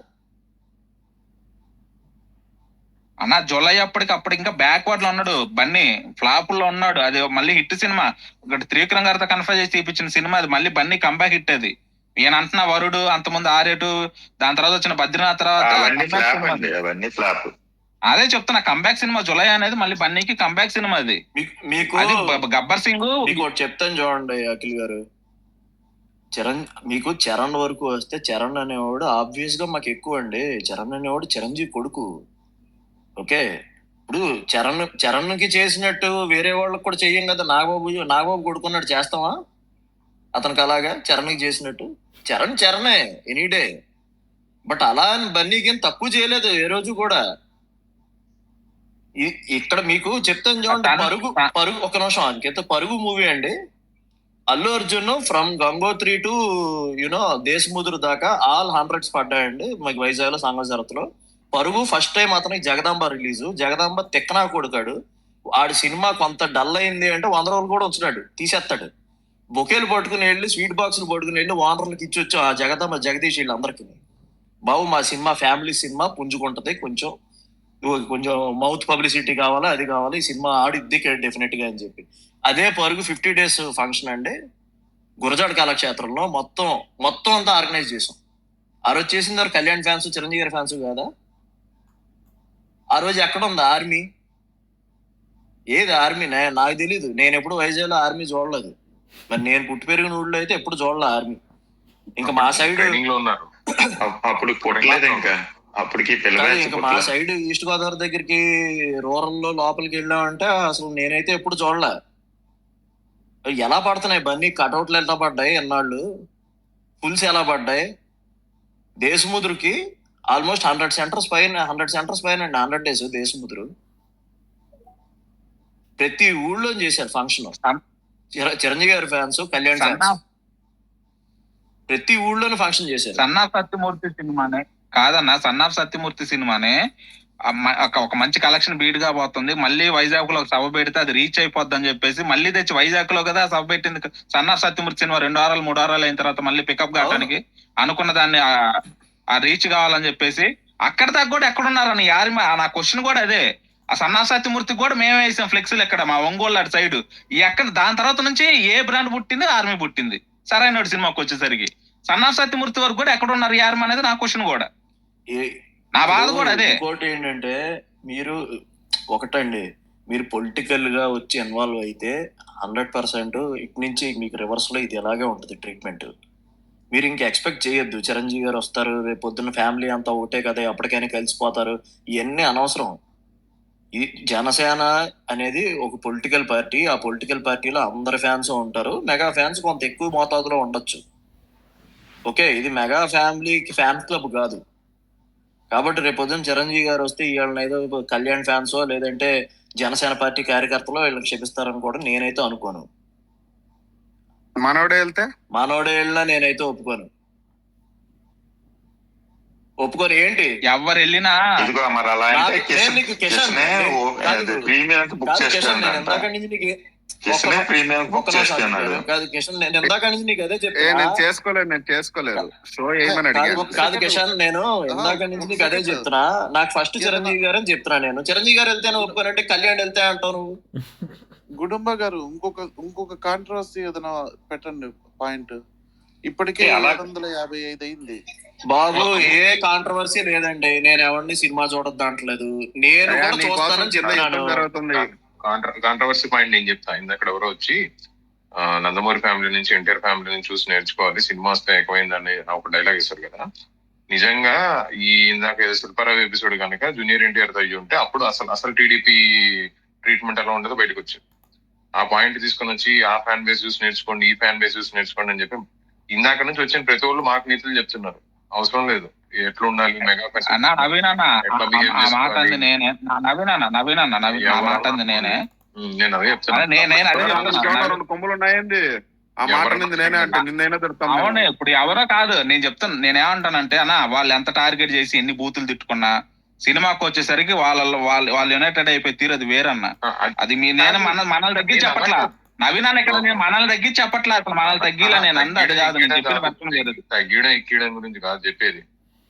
అన్న జులై అప్పటికి ఇంకా బ్యాక్వర్డ్ లో ఉన్నాడు బన్నీ, ఫ్లాప్ లో ఉన్నాడు. అది మళ్ళీ హిట్ సినిమా, ఒకటి త్రివిక్రమ్ గారితో కన్ఫర్మ్ చేసి తీపించిన సినిమా అది. మళ్ళీ బన్నీ కంబ్యాక్ హిట్ అది. ఈయన అంటున్నా వరుడు, అంతకుముందు ఆరేటు, దాని తర్వాత వచ్చిన బద్రీనాథ్ తర్వాత అదే చెప్తున్నా. కంబ్యాక్ సినిమా జులై అనేది మళ్ళీ బన్నీకి కంబ్యాక్ సినిమా అది. అది గబ్బర్ సింగ్. మీకు ఒకటి చెప్తాను చూడండి అఖిల్ గారు, మీకు చరణ్ వరకు వస్తే చరణ్ అనేవాడు ఆబ్వియస్ గా మాకు ఎక్కువ అండి. చరణ్ అనేవాడు చిరంజీవి కొడుకు. ఓకే, ఇప్పుడు చరణ్ కి చేసినట్టు వేరే వాళ్ళకి కూడా చెయ్యం కదా. నాగబాబు కొడుకున్నాడు, చేస్తావా అతనికి అలాగా చరణ్కి చేసినట్టు? చరణే ఎనీడే. బట్ అలా అని బన్నీకి ఏం తక్కువ చేయలేదు ఏ రోజు కూడా. ఇక్కడ మీకు చెప్తాను చూడండి, పరుగు ఒక నిమిషం అంకేత. పరుగు మూవీ అండి, అల్లు అర్జున్ ఫ్రమ్ గంగోత్రి టు దేశముదురు దాకా ఆల్ 100s పడ్డాయండి మాకు వైజాగ్ లో సంగజరత్లో. పరుగు ఫస్ట్ టైం అతనికి జగదాంబ రిలీజ్. జగదాంబ తిక్కనా కొడుకాడు. ఆడి సినిమా కొంత డల్ అయింది అంటే 100 రోజులు కూడా వచ్చినాడు, తీసేస్తాడు. బొకేలు పట్టుకుని వెళ్ళి, స్వీట్ బాక్సులు పట్టుకుని వెళ్ళి ఓనర్లకు ఇచ్చి వచ్చి ఆ జగదాంబ జగదీష్ వీళ్ళందరికీ, బాబు మా సినిమా ఫ్యామిలీ సినిమా పుంజుకుంటది, కొంచెం మౌత్ పబ్లిసిటీ కావాలా, అది కావాలి, ఈ సినిమా ఆడిద్ది డెఫినెట్ గా అని చెప్పి. అదే పరుగు 50 days ఫంక్షన్ అండి గురజాడ కళాక్షేత్రంలో మొత్తం అంతా ఆర్గనైజ్ చేసాం. ఆ రోజు చేసిన తర్వాత కళ్యాణ్ ఫ్యాన్స్, చిరంజీవి గారి ఫ్యాన్స్ కాదా? ఆ రోజు ఎక్కడ ఉంది ఆర్మీ? ఏది ఆర్మీ? నాకు తెలీదు, నేను ఎప్పుడు వైజాగ్ లో ఆర్మీ చూడలేదు. మరి నేను పుట్టి పెరిగిన ఊళ్ళో అయితే ఎప్పుడు చూడలే ఆర్మీ. ఇంకా మా సైడ్ ఇంకా మా సైడ్ ఈస్ట్ గోదావరి దగ్గరికి రూరల్ లో లోపలికి వెళ్ళామంటే అసలు నేనైతే ఎప్పుడు చూడలే. ఎలా పడుతున్నాయి బన్నీ కటౌట్లు ఎలా పడ్డాయి ఎన్నాళ్ళు, పుల్స్ ఎలా పడ్డాయి. దేశముద్రుకి ఆల్మోస్ట్ 100 సెంటర్స్ పైన 100 days దేశముద్రు ప్రతి ఊళ్ళో చేశారు ఫంక్షన్. చిరంజీవి గారి ఫ్యాన్స్, కళ్యాణ్ ఫ్యాన్స్ ప్రతి ఊళ్ళోనూ ఫంక్షన్ చేశారు. సన్ ఆఫ్ సత్యమూర్తి సినిమానే కాదన్న, సన్ ఆఫ్ సత్యమూర్తి సినిమానే ఒక మంచి కలెక్షన్ బీట్ గా పోతుంది. మళ్ళీ వైజాగ్ లో ఒక సభ పెడితే అది రీచ్ అయిపోద్ది అని చెప్పేసి మళ్ళీ తెచ్చి వైజాగ్ లో కదా సభ పెట్టింది. సన్ ఆఫ్ సత్యమూర్తి సినిమా 2 వారాలు 3 వారాలు అయిన తర్వాత మళ్ళీ పికప్ కావడానికి అనుకున్న దాన్ని ఆ రీచ్ కావాలని చెప్పేసి అక్కడ దాకా కూడా ఎక్కడున్నారని నా క్వశ్చన్ కూడా అదే. ఆ సన్ ఆఫ్ సత్యమూర్తి కూడా మేమే వేసాం ఫ్లెక్సీలు ఎక్కడ మా ఒంగోలు అటు సైడ్. ఎక్కడ దాని తర్వాత నుంచి ఏ బ్రాండ్ పుట్టింది? ఆర్మీ పుట్టింది. సరైన సినిమాకి వచ్చేసరికి సన్ ఆఫ్ సత్యమూర్తి వరకు కూడా ఎక్కడ ఉన్నారు ఈ ఆర్మీ అనేది నా క్వశ్చన్ కూడా, నా బాధ కూడా అదే. ఇంకోటి ఏంటంటే మీరు పొలిటికల్ గా వచ్చి ఇన్వాల్వ్ అయితే 100% ఇటు నుంచి మీకు రివర్స్ లో ఇది ఎలాగే ఉంటుంది ట్రీట్మెంట్. మీరు ఇంక ఎక్స్పెక్ట్ చేయొద్దు చిరంజీవి గారు వస్తారు రేపు పొద్దున్న ఫ్యామిలీ అంతా ఒకటే కదా ఎప్పటికైనా కలిసిపోతారు, ఇవన్నీ అనవసరం. ఈ జనసేన అనేది ఒక పొలిటికల్ పార్టీ. ఆ పొలిటికల్ పార్టీలో అందరు ఫ్యాన్స్ ఉంటారు, మెగా ఫ్యాన్స్ కొంత ఎక్కువ మోతాదులో ఉండొచ్చు. ఓకే, ఇది మెగా ఫ్యామిలీకి ఫ్యాన్స్ క్లబ్ కాదు. కాబట్టి రేపు పొద్దున్న చిరంజీవి గారు వస్తే వీళ్ళని ఏదో కళ్యాణ్ ఫ్యాన్సో లేదంటే జనసేన పార్టీ కార్యకర్తలో వీళ్ళకి క్షమిస్తారని కూడా నేనైతే అనుకోను. మనోడే వెళ్ళినా నేనైతే ఒప్పుకోను. ఏంటి ఎవరు వెళ్ళినా చేసుకోలేదు షో ఏమని కాదు కిషన్, నేను ఇందాక నుంచి నీకు అదే చెప్తున్నా. నాకు ఫస్ట్ చిరంజీవి గారు అని చెప్తున్నా. నేను చిరంజీవి గారు వెళ్తేనే ఒప్పుకోనంటే కళ్యాణ్ వెళ్తే అంటావు నువ్వు. గుడుంబ గారు ఇంకొక కాంట్రవర్సీ ఏదైనా పెట్టండి పాయింట్. ఇప్పటికే 655 అయింది. బాబు ఏ కాంట్రవర్సీ లేదండి. నేను ఎవరిని సినిమా చూడొద్దు అంటలేదు. నేను కూడా చూస్తానని చెప్తున్నాను. కాంట్రవర్సీ పాయింట్ నేను చెప్తా. ఇందాక ఎవరో వచ్చి నందమూరి ఫ్యామిలీ నుంచి ఎన్టీఆర్ ఫ్యామిలీ నుంచి చూసి నేర్చుకోవాలి, సినిమా వస్తే ఎక్కువైందని ఒక డైలాగ్ ఇస్తారు కదా. నిజంగా ఈ ఇందాక శిల్పారావు ఎపిసోడ్ కనుక జూనియర్ ఎన్టీఆర్ తో అయ్యి ఉంటే అప్పుడు అసలు టీడీపీ ట్రీట్మెంట్ ఎలా ఉండదో బయటకు వచ్చింది. ఆ పాయింట్ తీసుకొని వచ్చి ఆ ఫ్యాన్ బేస్ చూసి నేర్చుకోండి, ఈ ఫ్యాన్ బేస్ చూసి నేర్చుకోండి అని చెప్పి ఇందాక నుంచి వచ్చిన ప్రతి ఒళ్ళు మాకు నీతులు చెప్తున్నారు. అవసరం లేదు. ఎట్లా ఉండాలి మెగా నవీన్ అన్న ఆ మాట అంది నేనే. నవీన్ అన్న ఆ మాట అంది నేనే. నేను అదే చెప్తాను. రెండు కొమ్ములు ఉన్నాయండి. ఆ మాట నేనే అంటే నిన్నైనా తిడతాను. అవును, ఇప్పుడు ఎవరో కాదు నేను చెప్తాను. నేనేమంటానంటే అన్న, వాళ్ళు ఎంత టార్గెట్ చేసి ఎన్ని బూతులు తిట్టుకున్నా సినిమాకి వచ్చేసరికి వాళ్ళు యునైటెడ్ అయిపోయి తీరు అది వేరన్న. అది నేను మనల్ని తగ్గి చెప్పట్లా. నవీన్ అన్న ఇక్కడ నేను మనల్ని తగ్గి చెప్పట్లా. అసలు మనల్ని తగ్గిలా నేను అది కాదు నేను చెప్పిన తగ్గడం ఎక్కడం గురించి కాదు చెప్పేది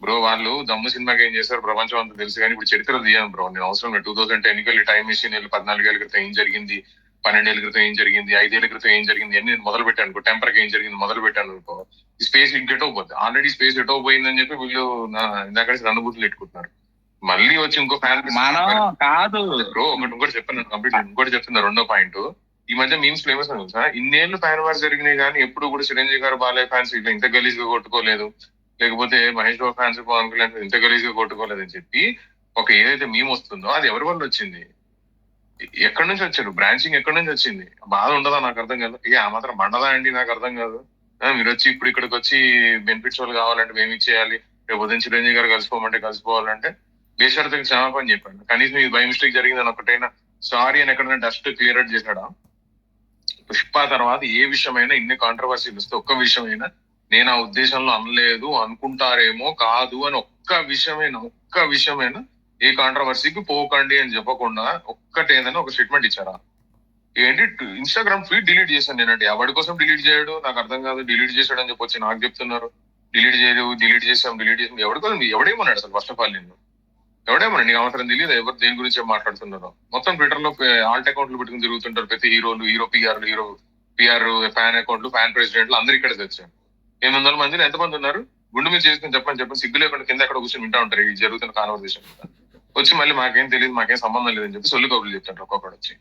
బ్రో. వాళ్ళు దమ్ము సినిమాకి ఏం చేస్తారు ప్రపంచం అంతా తెలుసు, కానీ ఇప్పుడు చరిత్ర తీయాలి బ్రో. నేను అవసరం లేదు. 2010 టైం మెషిన్ 14 ఏళ్ళ క్రితం ఏం జరిగింది, 12 ఏళ్ళ క్రితం ఏం జరిగింది, 5 ఏళ్ళ క్రితం ఏం జరిగింది అన్ని నేను మొదలు పెట్టాను అనుకో. టెంపర్కి ఏం జరిగింది మొదలు పెట్టాను అనుకో, ఈ స్పేస్ ఇంకెటో పోద్ది. ఆల్రెడీ స్పేస్ ఎటో పోయిందని చెప్పి వీళ్ళు ఇందాక అనుభూతులు పెట్టుకుంటున్నారు. మళ్ళీ వచ్చి ఇంకో ఫ్యాన్ కాదు బ్రో. ఇంకోటి చెప్పాను కంప్లీట్. ఇంకోటి చెప్తున్నా రెండో పాయింట్. ఈ మధ్య మీమ్స్ ఫేమస్ అని తెలుసా, ఇన్నేళ్లు ఫ్యాన్ వార్స్ జరిగినాయి కానీ ఎప్పుడు కూడా చిరంజీవి గారు బాలయ్య ఫ్యాన్స్ ఇట్లా ఇంత గలీజ్ గా కొట్టుకోలేదు, లేకపోతే మహేష్ బాబు ఫ్యాన్స్ పవన్ కళ్యాణ్ ఇంత గలీజ్ గా కొట్టుకోలేదు అని చెప్పి ఒక ఏదైతే మీమ్ వస్తుందో అది ఎవరి వల్ల వచ్చింది, ఎక్కడి నుంచి వచ్చారు, బ్రాంచింగ్ ఎక్కడి నుంచి వచ్చింది? బాధ ఉండదా నాకు అర్థం కాదు. ఇక ఆ మాత్రం మండదా అండి నాకు అర్థం కాదు. మీరు వచ్చి ఇప్పుడు ఇక్కడికి వచ్చి బెనిఫిట్స్ వాళ్ళు కావాలంటే మేము ఇచ్చేయాలి, రేపు ఉదయం చిరంజీవి గారు కలిసిపోమంటే కలిసిపోవాలంటే బేషరతుకి క్షమాపణ చెప్పండి. కనీసం ఇది బై మిస్టేక్ జరిగిందని ఒకటైనా సారీ అని ఎక్కడైనా డస్ట్ క్లియర్ అవుట్ చేశాడా? పుష్ప తర్వాత ఏ విషయమైనా ఇన్ని కాంట్రవర్సీలు వస్తే ఒక్క విషయమైనా నేను ఆ ఉద్దేశంలో అనలేదు, అనుకుంటారేమో కాదు అని ఒక్క విషయమైనా ఏ కాంట్రవర్సీకి పోకండి అని చెప్పకుండా ఒక్కటేదైనా ఒక స్టేట్మెంట్ ఇచ్చారా? ఏంటి ఇన్స్టాగ్రామ్ ఫీడ్ డిలీట్ చేశాను నేనంటే ఎవరి కోసం డిలీట్ చేయడు నాకు అర్థం కాదు. డిలీట్ చేశాడు అని చెప్పొచ్చి నాకు చెప్తున్నారు డిలీట్ చేసాం. ఎవరి కోసం ఎవడేమన్నాడు అసలు? ఫస్ట్ ఆఫ్ ఆల్ నిన్ను ఎవడేమన్నా నీకు అవసరం తెలియదు ఎవరు దేని గురించి మాట్లాడుతున్నారో. మొత్తం ట్విట్టర్ లో ఆల్ట్ అకౌంట్లు పెట్టుకుని తిరుగుతుంటారు ప్రతి హీరో పిఆర్ ఫ్యాన్ అకౌంట్లు, ఫ్యాన్ ప్రెసిడెంట్లు అందరు ఇక్కడే తెచ్చారు. 800 మందిని ఎంతమంది ఉన్నారు? గుండు మీద చేసుకుని చెప్పని సిగ్గు లేకుండా కింద ఎక్కడ కూర్చొని వింటా ఉంటారు ఈ జరుగుతున్న కాన్వర్సేషన్. వచ్చి మళ్ళీ మాకేం తెలియదు, మాకేం సంబంధం లేదని చెప్పి సొల్లు కబుర్లు చెప్తారు ఒక్కొక్కడు వచ్చి.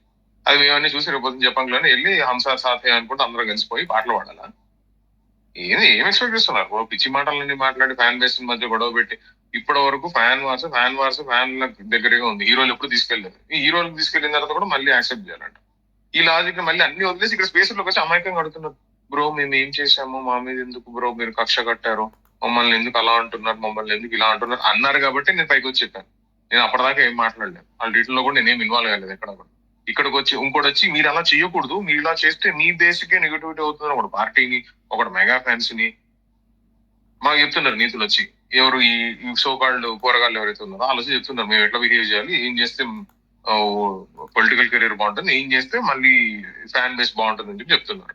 అది మేమన్నీ చూసి రేపు చెప్పంగానే వెళ్ళి హంసార్ సాథే అనుకుంటే అందరం కలిసిపోయి పాటలు పాడాలా? ఏం ఎక్స్పెక్ట్ చేస్తున్నారు? పిచ్చి మాటలన్నీ మాట్లాడి ఫ్యాన్ బేస్ మధ్య గొడవ పెట్టి ఇప్పటి వరకు ఫ్యాన్ల దగ్గరగా ఉంది. హీరోలు ఎప్పుడు తీసుకెళ్ళలేదు. ఈ హీరోలు తీసుకెళ్లిన తర్వాత కూడా మళ్ళీ యాక్సెప్ట్ చేయాలంట. ఈ లాజిక్ మళ్ళీ అన్ని వదిలేసి ఇక్కడ స్పేస్ లోకి వచ్చి అమాయకంగా అడుగుతున్నారు. బ్రో మేము ఏం చేశాము, మా మీద ఎందుకు బ్రో మీరు కక్ష కట్టారు, మమ్మల్ని ఎందుకు అలా అంటున్నారు, మమ్మల్ని ఎందుకు ఇలా అంటున్నారు అన్నారు కాబట్టి నేను పైకి వచ్చి చెప్పాను. నేను అప్పటిదాకా ఏం మాట్లాడలేదు. వాళ్ళ డీటెయిల్లో కూడా నేనేం ఇన్వాల్వ్ అవ్వలేదు ఎక్కడ కూడా. ఇక్కడికి వచ్చి ఇంకోటి వచ్చి మీరు అలా చేయకూడదు, మీరు ఇలా చేస్తే మీ దేశకే నెగిటివిటీ అవుతుంది ఒకటి పార్టీని, ఒకటి మెగా ఫ్యాన్స్ ని మాకు చెప్తున్నారు నీతులు వచ్చి. ఎవరు ఈ సోకాల్డ్ పోరగాళ్ళు ఎవరైతే ఉన్నారో వాళ్ళు చెప్తున్నారు మేము ఎట్లా బిహేవ్ చేయాలి, ఏం చేస్తే పొలిటికల్ కెరీర్ బాగుంటుంది, ఏం చేస్తే మళ్ళీ ఫ్యాన్ బేస్ బాగుంటుంది అని చెప్పి చెప్తున్నారు.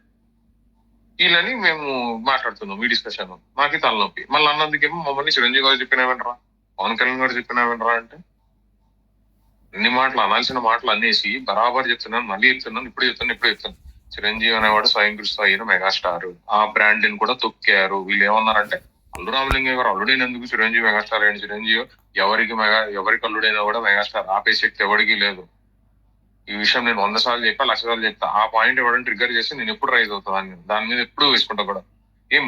వీళ్ళని మేము మాట్లాడుతున్నాం ఈ డిస్కషన్. మాకి తలనొప్పి. మళ్ళీ అన్నందుకేమో మమ్మల్ని చిరంజీవి గారు చెప్పినావేనరా, పవన్ కళ్యాణ్ గారు చెప్పినావేనరా అంటే అన్ని మాటలు అనాల్సిన మాటలు అనేసి బరాబర్ చెప్తున్నాను, మళ్ళీ చెప్తున్నాను, ఇప్పుడు చెప్తాను. చిరంజీవి అనేవాడు స్వయం కృషితో అయిన మెగాస్టార్. ఆ బ్రాండ్ ని కూడా తొక్కారు. వీళ్ళు ఏమన్నారంటే అల్లు రామలింగయ్య గారు అల్లుడైనందుకు చిరంజీవి మెగాస్టార్ అయిన చిరంజీవి ఎవరికి అల్లుడైనా కూడా మెగాస్టార్ ఆపే శక్తి ఎవరికి లేదు. ఈ విషయం నేను 100 సార్లు చెప్పా, 1,00,000 సార్లు చెప్తా. ఆ పాయింట్ ఎవరైనా ట్రిగ్గర్ చేసి నేను ఎప్పుడు రైజ్ అవుతాను దాని మీద ఎప్పుడు వేసుకుంటా కూడా. ఏం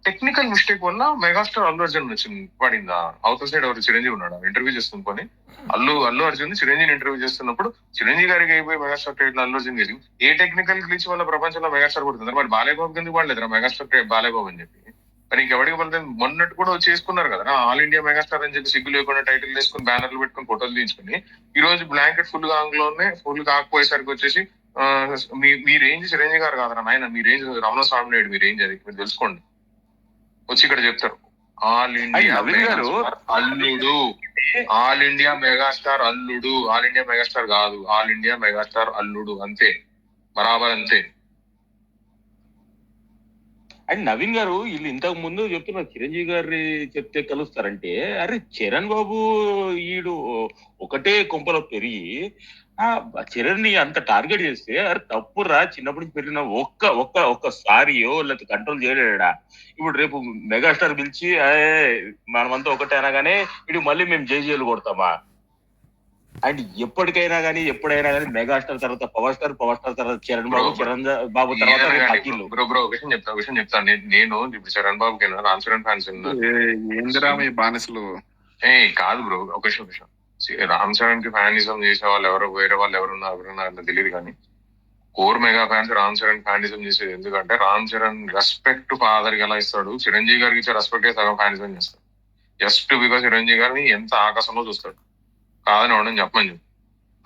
టెక్నికల్ మిస్టేక్ వల్ల మెగాస్టార్ అల్లు అర్జున్ వచ్చింది పడిందా? అవతల సైడ్ ఎవరు చిరంజీవి ఉన్నాడు ఇంటర్వ్యూ చేస్తుకొని అల్లు అర్జున్ చిరంజీవి ఇంటర్వ్యూ చేస్తున్నప్పుడు చిరంజీవి గారికి అయిపోయి మెగాస్టార్ ట్రేడ్ అల్లు అర్జున్ గారి ఏ టెక్నికల్ గ్లిచ్ వల్ల ప్రపంచంలో మెగాస్టార్ పడుతుంది? మరి బాలయ్యబాబు కింద పడలేదురా మెగాస్టార్ ట్రేడ్ బాలయ్యబాబు అని చెప్పి. మరి ఇంకెవరికి పడుతుంది? మొన్నట్టు కూడా చేసుకున్నారు కదా ఆల్ ఇండియా మెగాస్టార్ అని చెప్పి సిగ్గు లేకుండా టైటిల్ వేసుకుని బ్యానర్లు పెట్టుకుని ఫోటోలు తీయించుకుని ఈ రోజు బ్లాంకెట్ ఫుల్ ఆంగ్లోనే ఫుల్ కాకపోయేసరికి వచ్చేసి మీ రేంజ్ చిరంజీవి గారు కాదరా నాయన, మీ రేంజ్ రమణ స్వామి నాయుడు, మీ రేంజ్ అది మీరు తెలుసుకోండి. వచ్చి ఇక్కడ చెప్తారు ఆల్ ఇండియా అల్లుడు, ఆల్ ఇండియా మెగాస్టార్ అల్లుడు, ఆల్ ఇండియా మెగాస్టార్ కాదు, ఆల్ ఇండియా మెగాస్టార్ అల్లుడు అంతే, బరాబర్ అంతే. అండ్ నవీన్ గారు వీళ్ళు ఇంతకు ముందు చెప్తున్నారు చిరంజీవి గారి చెప్తే కలుస్తారంటే, అరే చరణ్ బాబు ఈడు ఒకటే కొంపలో పెరిగి చరణ్ ని అంత టార్గెట్ చేస్తే, అరే తప్పురా చిన్నప్పటి నుంచి పెరిగిన ఒక్కసారియో లేకపోతే కంట్రోల్ చేయలేడా. ఇప్పుడు రేపు మెగాస్టార్ పిలిచి మనమంతా ఒకటే అనగానే ఇటు మళ్ళీ మేము జేజేలు కొడతామా. అండ్ ఎప్పటికైనా కానీ ఎప్పుడైనా కానీ మెగాస్టార్ తర్వాత పవర్ స్టార్ తర్వాత చరణ్ బాబు తర్వాత బ్రో విషయం చెప్తాను నేను ఇప్పుడు చరణ్ బాబుకి రామ్ చరణ్ ఫ్యాన్స్ ఏందిరా మీ బానిసలు. కాదు బ్రో, ఒక విషయం రామ్ చరణ్ కి ఫ్యానిజం చేసే వాళ్ళు ఎవరో వేరే వాళ్ళు ఎవరున్నా తెలియదు, కానీ core mega fans Ram Charan fanism చేసేది ఎందుకంటే రామ్ చరణ్ రెస్పెక్ట్ ఫాదర్ కి ఎలా ఇస్తాడు, చిరంజీవి గారికి ఇచ్చే రెస్పెక్ట్ సగం ఫ్యానిజం చేస్తాడు. జస్ట్ బికాస్ చిరంజీవి గారిని ఎంత ఆకాశంలో చూస్తాడు, కాదని వాడని చెప్పమని చెప్పి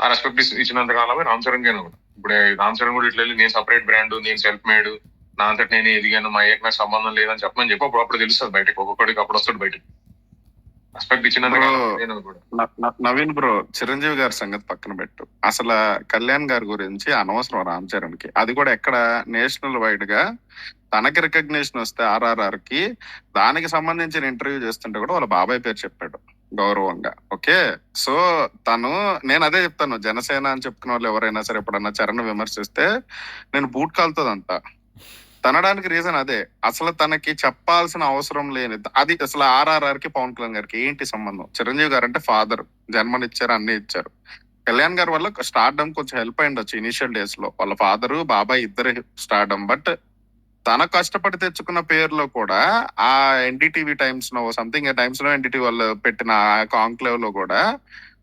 ఆ రెస్పెక్ట్ ఇచ్చినంత కాలమే రామ్ చరణ్ గారు. ఇప్పుడు రామ్ చరణ్ కూడా ఇట్లా నేను సపరేట్ బ్రాండ్, నేను సెల్ఫ్ మేడ్, నా అంతటి నేను ఎదిగాను, మా ఏక నాకు సంబంధం లేదని చెప్పమని చెప్పి అప్పుడు తెలుస్తుంది బయటకు, ఒక్కొక్కడికి అప్పుడు వస్తాడు బయటకు. రెస్పెక్ట్ ఇచ్చినంత నవీన్ బ్రో, చిరంజీవి గారి సంగతి పక్కన పెట్టు. అసలు కళ్యాణ్ గారి గురించి అనవసరం రామ్ చరణ్ కి. అది కూడా ఎక్కడ నేషనల్ వైడ్ గా తనకి రికగ్నిషన్ వస్తే RRR కి దానికి సంబంధించిన ఇంటర్వ్యూ చేస్తుంటే కూడా వాళ్ళ బాబాయ్ పేరు చెప్పాడు గౌరవంగా. ఓకే, సో నేను అదే చెప్తాను, జనసేన అని చెప్పుకున్న వాళ్ళు ఎవరైనా సరే ఎప్పుడన్నా చరణ్ విమర్శిస్తే నేను బూట్ కాలుతుందంతా తనడానికి రీజన్ అదే. అసలు తనకి చెప్పాల్సిన అవసరం లేనిది అది. అసలు RRR కి పవన్ కళ్యాణ్ గారికి ఏంటి సంబంధం? చిరంజీవి గారు అంటే ఫాదర్, జన్మనిచ్చారు, అన్ని ఇచ్చారు. కళ్యాణ్ గారి వల్ల స్టార్డమ్ కొంచెం హెల్ప్ అయ్యిండొచ్చు ఇనిషియల్ డేస్ లో, వాళ్ళ ఫాదరు బాబాయ్ ఇద్దరు స్టార్డమ్. బట్ తన కష్టపడి తెచ్చుకున్న పేరులో కూడా ఆ NDTV టైమ్స్ లో సంథింగ్ టైమ్స్ లో NDTV వాళ్ళు పెట్టిన కాంక్లేవ్ లో కూడా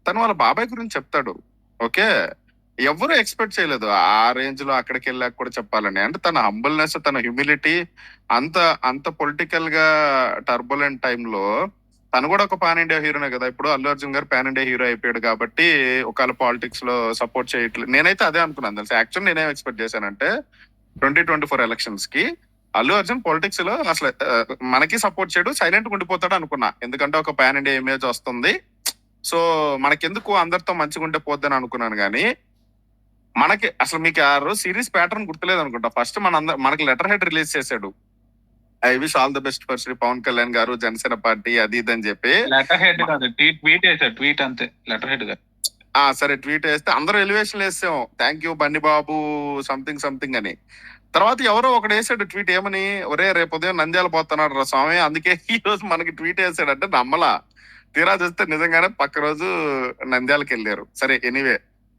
తను వాళ్ళ బాబాయ్ గురించి చెప్తాడు. ఓకే, ఎవరు ఎక్స్పెక్ట్ చేయలేదు ఆ రేంజ్ లో అక్కడికి వెళ్ళాక కూడా చెప్పాలని. అంటే తన హంబుల్నెస్, తన హ్యూమిలిటీ అంత పొలిటికల్ గా టర్బులెంట్ టైంలో తను కూడా ఒక పాన్ ఇండియా హీరోనే కదా. ఇప్పుడు అల్లు అర్జున్ గారు పాన్ ఇండియా హీరో అయిపోయాడు కాబట్టి ఒకవేళ పాలిటిక్స్ లో సపోర్ట్ చేయట్లేదు. నేనైతే అదే అనుకున్నాను తెలుసు. యాక్చువల్ నేనేం ఎక్స్పెక్ట్ చేశానంటే 2024 ఎలక్షన్స్ కి అల్లు అర్జున్ పాలిటిక్స్ లో అసలు మనకి సపోర్ట్ చేయడు, సైలెంట్ గా ఉండిపోతాడు అనుకున్నా. ఎందుకంటే ఒక పాన్ ఇండియా ఇమేజ్ వస్తుంది, సో మనకెందుకు అందరితో మంచిగా ఉంటే పోద్దని అనుకున్నాను. కానీ మనకి అసలు మీకు ఆ రోజు సిరీస్ ప్యాటర్న్ గుర్తులేదు అనుకుంటా. ఫస్ట్ మనకి లెటర్ హెడ్ రిలీజ్ చేశాడు, I wish all the best for Shri Pawan Kalyan garu, Janasena party, అది ఇది అని చెప్పి. లెటర్ హెడ్ కాదు, ట్వీట్ వేసాడు, ట్వీట్ అంతే, లెటర్ హెడ్ కాదు. సరే, ట్వీట్ వేస్తే అందరూ ఎలివేషన్ వేసాం, థ్యాంక్ యూ బండి బాబు సంథింగ్ అని. తర్వాత ఎవరో ఒకడు వేసాడు ట్వీట్, ఏమని, ఒరే రేపు ఉదయం నంద్యాల పోతున్నాడు రా స్వామి, అందుకే ఈ రోజు మనకి ట్వీట్ వేసాడంటే నమ్మలా. తీరా చూస్తే నిజంగానే పక్క రోజు నంద్యాలకు వెళ్ళారు. సరే, ఎనీవే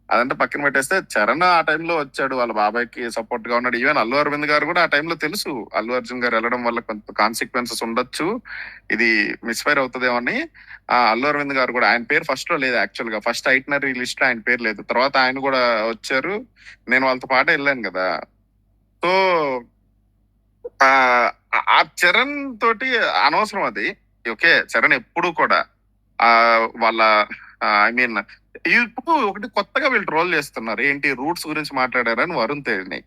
అదంటే పక్కన పెట్టేస్తే చరణ్ ఆ టైంలో వచ్చాడు, వాళ్ళ బాబాయ్కి సపోర్ట్ గా ఉన్నాడు. ఈవెన్ అల్లు అరవింద్ గారు కూడా ఆ టైంలో తెలుసు అల్లు అర్జున్ గారు వెళ్ళడం వల్ల కొంత కాన్సిక్వెన్సెస్ ఉండొచ్చు, ఇది మిస్ఫైర్ అవుతుందేమో అని. అల్లు అరవింద్ గారు కూడా, ఆయన పేరు ఫస్ట్ లో లేదు యాక్చువల్ గా, ఫస్ట్ ఐటనరీ లిస్ట్ లో ఆయన పేరు లేదు. తర్వాత ఆయన కూడా వచ్చారు, నేను వాళ్ళతో పాటే వెళ్ళాను కదా. సో ఆ చరణ్ తోటి అనవసరం అది. ఓకే, చరణ్ ఎప్పుడు కూడా వాళ్ళ ఐ మీన్ ఇప్పుడు ఒకటి కొత్తగా వీళ్ళు ట్రోల్ చేస్తున్నారు, ఏంటి రూట్స్ గురించి మాట్లాడారని వరుణ్ తేజ్ని.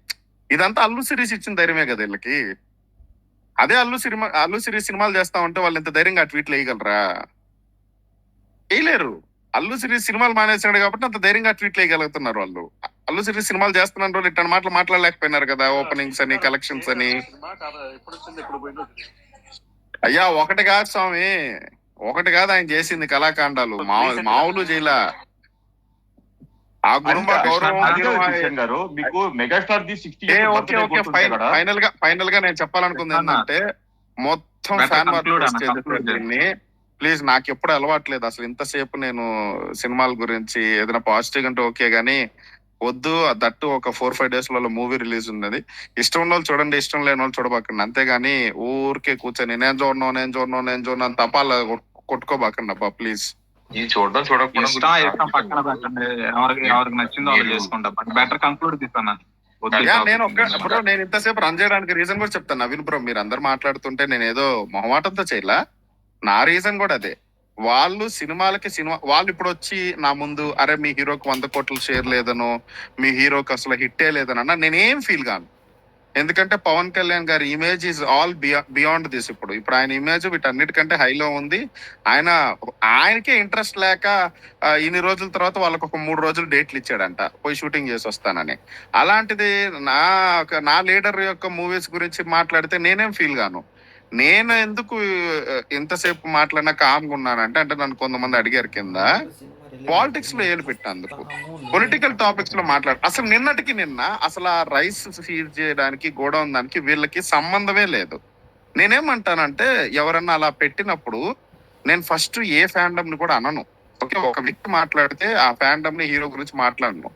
ఇదంతా అల్లు సిరీస్ ఇచ్చిన ధైర్యమే కదా వీళ్ళకి. అదే అల్లు సిరీస్ సినిమాలు చేస్తా ఉంటే వాళ్ళు ఇంత ధైర్యంగా ట్వీట్లు వేయగలరా? వేయలేరు. అల్లు సిరీస్ సినిమాలు మానేసాడు కాబట్టి అంత ధైర్యంగా ట్వీట్లు వేయగలుగుతున్నారు వాళ్ళు. అల్లు సిరీస్ సినిమాలు చేస్తున్న రోజు ఇట్లా మాటలు మాట్లాడలేకపోయినారు కదా, ఓపెనింగ్స్ అని, కలెక్షన్స్ అని. అయ్యా ఒకటి కాదు స్వామి, ఒకటి కాదు ఆయన చేసింది కళాకాండాలు, మామూలు చేయలా. ఆ కుటుంబ ఫైనల్ గా నేను చెప్పాలనుకుంది ఏంటంటే, మొత్తం ఫ్యాన్ వార్ని ప్లీజ్, నాకు ఎప్పుడు అలవాట్లేదు అసలు ఇంతసేపు నేను సినిమాల గురించి ఏదైనా పాజిటివ్ అంటే ఓకే గానీ వద్దు. దట్టు ఒక 4-5 days లో మూవీ రిలీజ్ ఉన్నది, ఇష్టం ఉన్న వాళ్ళు చూడండి, ఇష్టం లేని వాళ్ళు చూడబాకండి. అంతేగాని ఊరికే కూర్చొని నేను చూడను అని తపాల కొట్టుకోబాకండి అబ్బా ప్లీజ్. ఇది చూడడం చూడకపోవడం పక్కన పెట్టండి, ఎవరికి నచ్చిందో వాళ్ళు చేసుకుంటా. బెటర్ కంక్లూడ్ తీస్తాను. నేను ఇంతసేపు రన్ చేయడానికి రీజన్ కూడా చెప్తాను. నవీన్ బ్రో, మీరు అందరు మాట్లాడుతుంటే నేను ఏదో మొహమాటంతో చేయలా, నా రీజన్ కూడా అదే. వాళ్ళు వాళ్ళు ఇప్పుడు వచ్చి నా ముందు అరే మీ హీరోకి 100 కోట్ల షేర్ లేదనో, మీ హీరోకి అసలు హిట్టే లేదనన్నా నేనేం ఫీల్ కాను. ఎందుకంటే పవన్ కళ్యాణ్ గారి image is all beyond this. ఇప్పుడు ఆయన ఇమేజ్ వీటన్నిటికంటే హైలో ఉంది. ఆయనకే ఇంట్రెస్ట్ లేక ఇన్ని రోజుల తర్వాత వాళ్ళకి ఒక 3 రోజులు డేట్లు ఇచ్చాడంట పోయి షూటింగ్ చేసి వస్తానని. అలాంటిది నా లీడర్ యొక్క మూవీస్ గురించి మాట్లాడితే నేనేం ఫీల్ గాను. నేను ఎందుకు ఇంతసేపు మాట్లాడినా కామ్గా ఉన్నానంటే నన్ను కొంతమంది అడిగారు కింద పాలిటిక్స్ లో ఏలు పెట్టినందుకు, పొలిటికల్ టాపిక్స్ లో అసలు నిన్న అసలు ఆ రైస్ సీజ్ చేయడానికి గోడౌన్ దానికి వీళ్ళకి సంబంధమే లేదు. నేనేమంటానంటే ఎవరన్నా అలా పెట్టినప్పుడు నేను ఫస్ట్ ఏ ఫ్యాండమ్ ని కూడా అనను. ఓకే, ఒక వ్యక్తి మాట్లాడితే ఆ ఫ్యాండమ్ ని హీరో గురించి మాట్లాడను.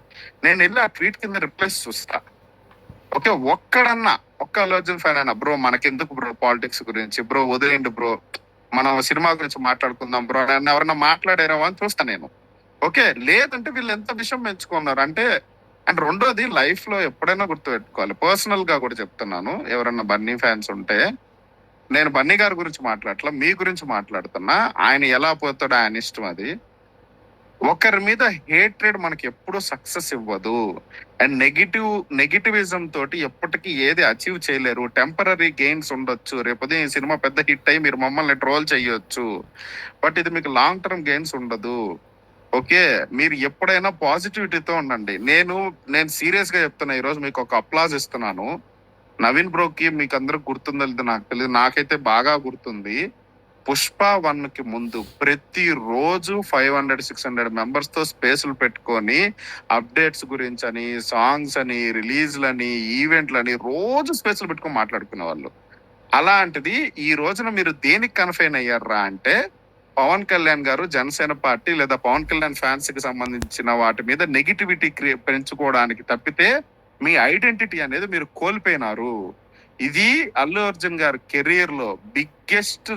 నేను వెళ్ళి ఆ ట్వీట్ కింద రిప్లైస్ చూస్తా. ఓకే, ఒక్క అల్లు అర్జున్ ఫ్యాన్ అయినా బ్రో మనకెందుకు బ్రో పాలిటిక్స్ గురించి బ్రో, వదిలేండి బ్రో, మనం సినిమా గురించి మాట్లాడుకుందాం బ్రో అని ఎవరన్నా మాట్లాడారో అని చూస్తా నేను. ఓకే, లేదంటే వీళ్ళు ఎంత విషయం పెంచుకున్నారు అంటే. అండ్ రెండోది, లైఫ్ లో ఎప్పుడైనా గుర్తుపెట్టుకోవాలి, పర్సనల్ గా కూడా చెప్తున్నాను, ఎవరన్నా బన్నీ ఫ్యాన్స్ ఉంటే, నేను బన్నీ గారి గురించి మాట్లాడట్లా, మీ గురించి మాట్లాడుతున్నా. ఆయన ఎలా పోతాడో ఆయన ఇష్టం. అది ఒకరి మీద హేట్రెడ్ మనకి ఎప్పుడు సక్సెస్ ఇవ్వదు. అండ్ నెగిటివిజం తోటి ఎప్పటికీ ఏది అచీవ్ చేయలేరు. టెంపరీ గెయిన్స్ ఉండొచ్చు, రేపొద్దు ఈ సినిమా పెద్ద హిట్ అయ్యి మీరు మమ్మల్ని ట్రోల్ చేయొచ్చు, బట్ ఇది మీకు లాంగ్ టర్మ్ గెయిన్స్ ఉండదు. ఓకే, మీరు ఎప్పుడైనా పాజిటివిటీతో ఉండండి. నేను సీరియస్ గా చెప్తున్నా, ఈ రోజు మీకు ఒక అప్లాజ్ ఇస్తున్నాను. నవీన్ బ్రోకి మీకు అందరికి గుర్తుందో లేదో నాకు తెలియదు, నాకైతే బాగా గుర్తుంది. పుష్ప 1 కి ముందు ప్రతి రోజు 500-600 మెంబర్స్ తో స్పేసులు పెట్టుకొని అప్డేట్స్ గురించి అని, సాంగ్స్ అని, రిలీజ్లని, ఈవెంట్లని రోజు స్పేసులు పెట్టుకొని మాట్లాడుకునే వాళ్ళు. అలాంటిది ఈ రోజున మీరు దేనికి కన్ఫైన్ అయ్యారా అంటే, పవన్ కళ్యాణ్ గారు జనసేన పార్టీ లేదా పవన్ కళ్యాణ్ ఫ్యాన్స్ కి సంబంధించిన వాటి మీద నెగిటివిటీ పెంచుకోవడానికి తప్పితే మీ ఐడెంటిటీ అనేది మీరు కోల్పోయినారు. ఇది అల్లు అర్జున్ గారి కెరీర్ లో బిగ్గెస్ట్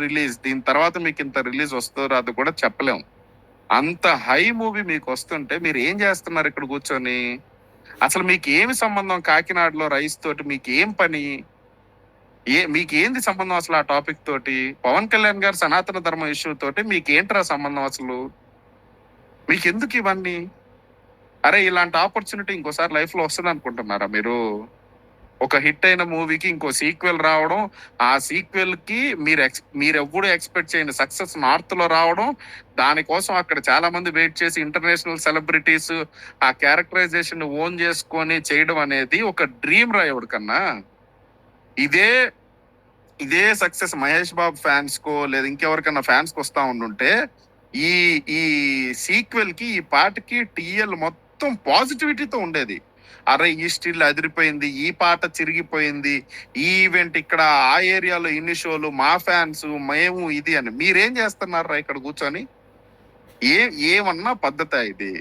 రిలీజ్. దీని తర్వాత మీకు ఇంత రిలీజ్ వస్తుందో రాదో కూడా చెప్పలేం. అంత హై మూవీ మీకు వస్తుంటే మీరు ఏం చేస్తున్నారు ఇక్కడ కూర్చొని? అసలు మీకు ఏమి సంబంధం కాకినాడలో రైస్ తోటి? మీకు ఏం పని? మీకు ఏంది సంబంధం అసలు ఆ టాపిక్ తోటి? పవన్ కళ్యాణ్ గారు సనాతన ధర్మ ఇష్యూ తోటి మీకు ఏంట్రా సంబంధం అసలు? మీకు ఎందుకు ఇవన్నీ? అరే, ఇలాంటి ఆపర్చునిటీ ఇంకోసారి లైఫ్ లో వస్తుంది అనుకుంటున్నారా మీరు? ఒక హిట్ అయిన మూవీకి ఇంకో సీక్వెల్ రావడం, ఆ సీక్వెల్ కి మీరు ఎప్పుడు ఎక్స్పెక్ట్ చేయని సక్సెస్ నార్త్ లో రావడం, దానికోసం అక్కడ చాలా మంది వెయిట్ చేసి ఇంటర్నేషనల్ సెలబ్రిటీస్ ఆ క్యారెక్టరైజేషన్ ఓన్ చేసుకొని చేయడం అనేది ఒక డ్రీమ్ రా ఎవరికన్నా. ఇదే సక్సెస్ మహేష్ బాబు ఫ్యాన్స్ కో లేదా ఇంకెవరికన్నా ఫ్యాన్స్ కి వస్తా ఉండుంటే ఈ సీక్వెల్ కి, ఈ పాటకి టీఎల్ మొత్తం పాజిటివిటీతో ఉండేది. అరే, ఈ స్టిల్ అదిరిపోయింది, ఈ పాట చిరిగిపోయింది, ఈ ఈవెంట్ ఇక్కడ, ఆ ఏరియాలో ఇన్ని షోలు, మా ఫ్యాన్స్, మేము ఇది అని. మీరేం చేస్తున్నారా ఇక్కడ కూర్చొని? ఏమన్నా పద్ధత ఇది?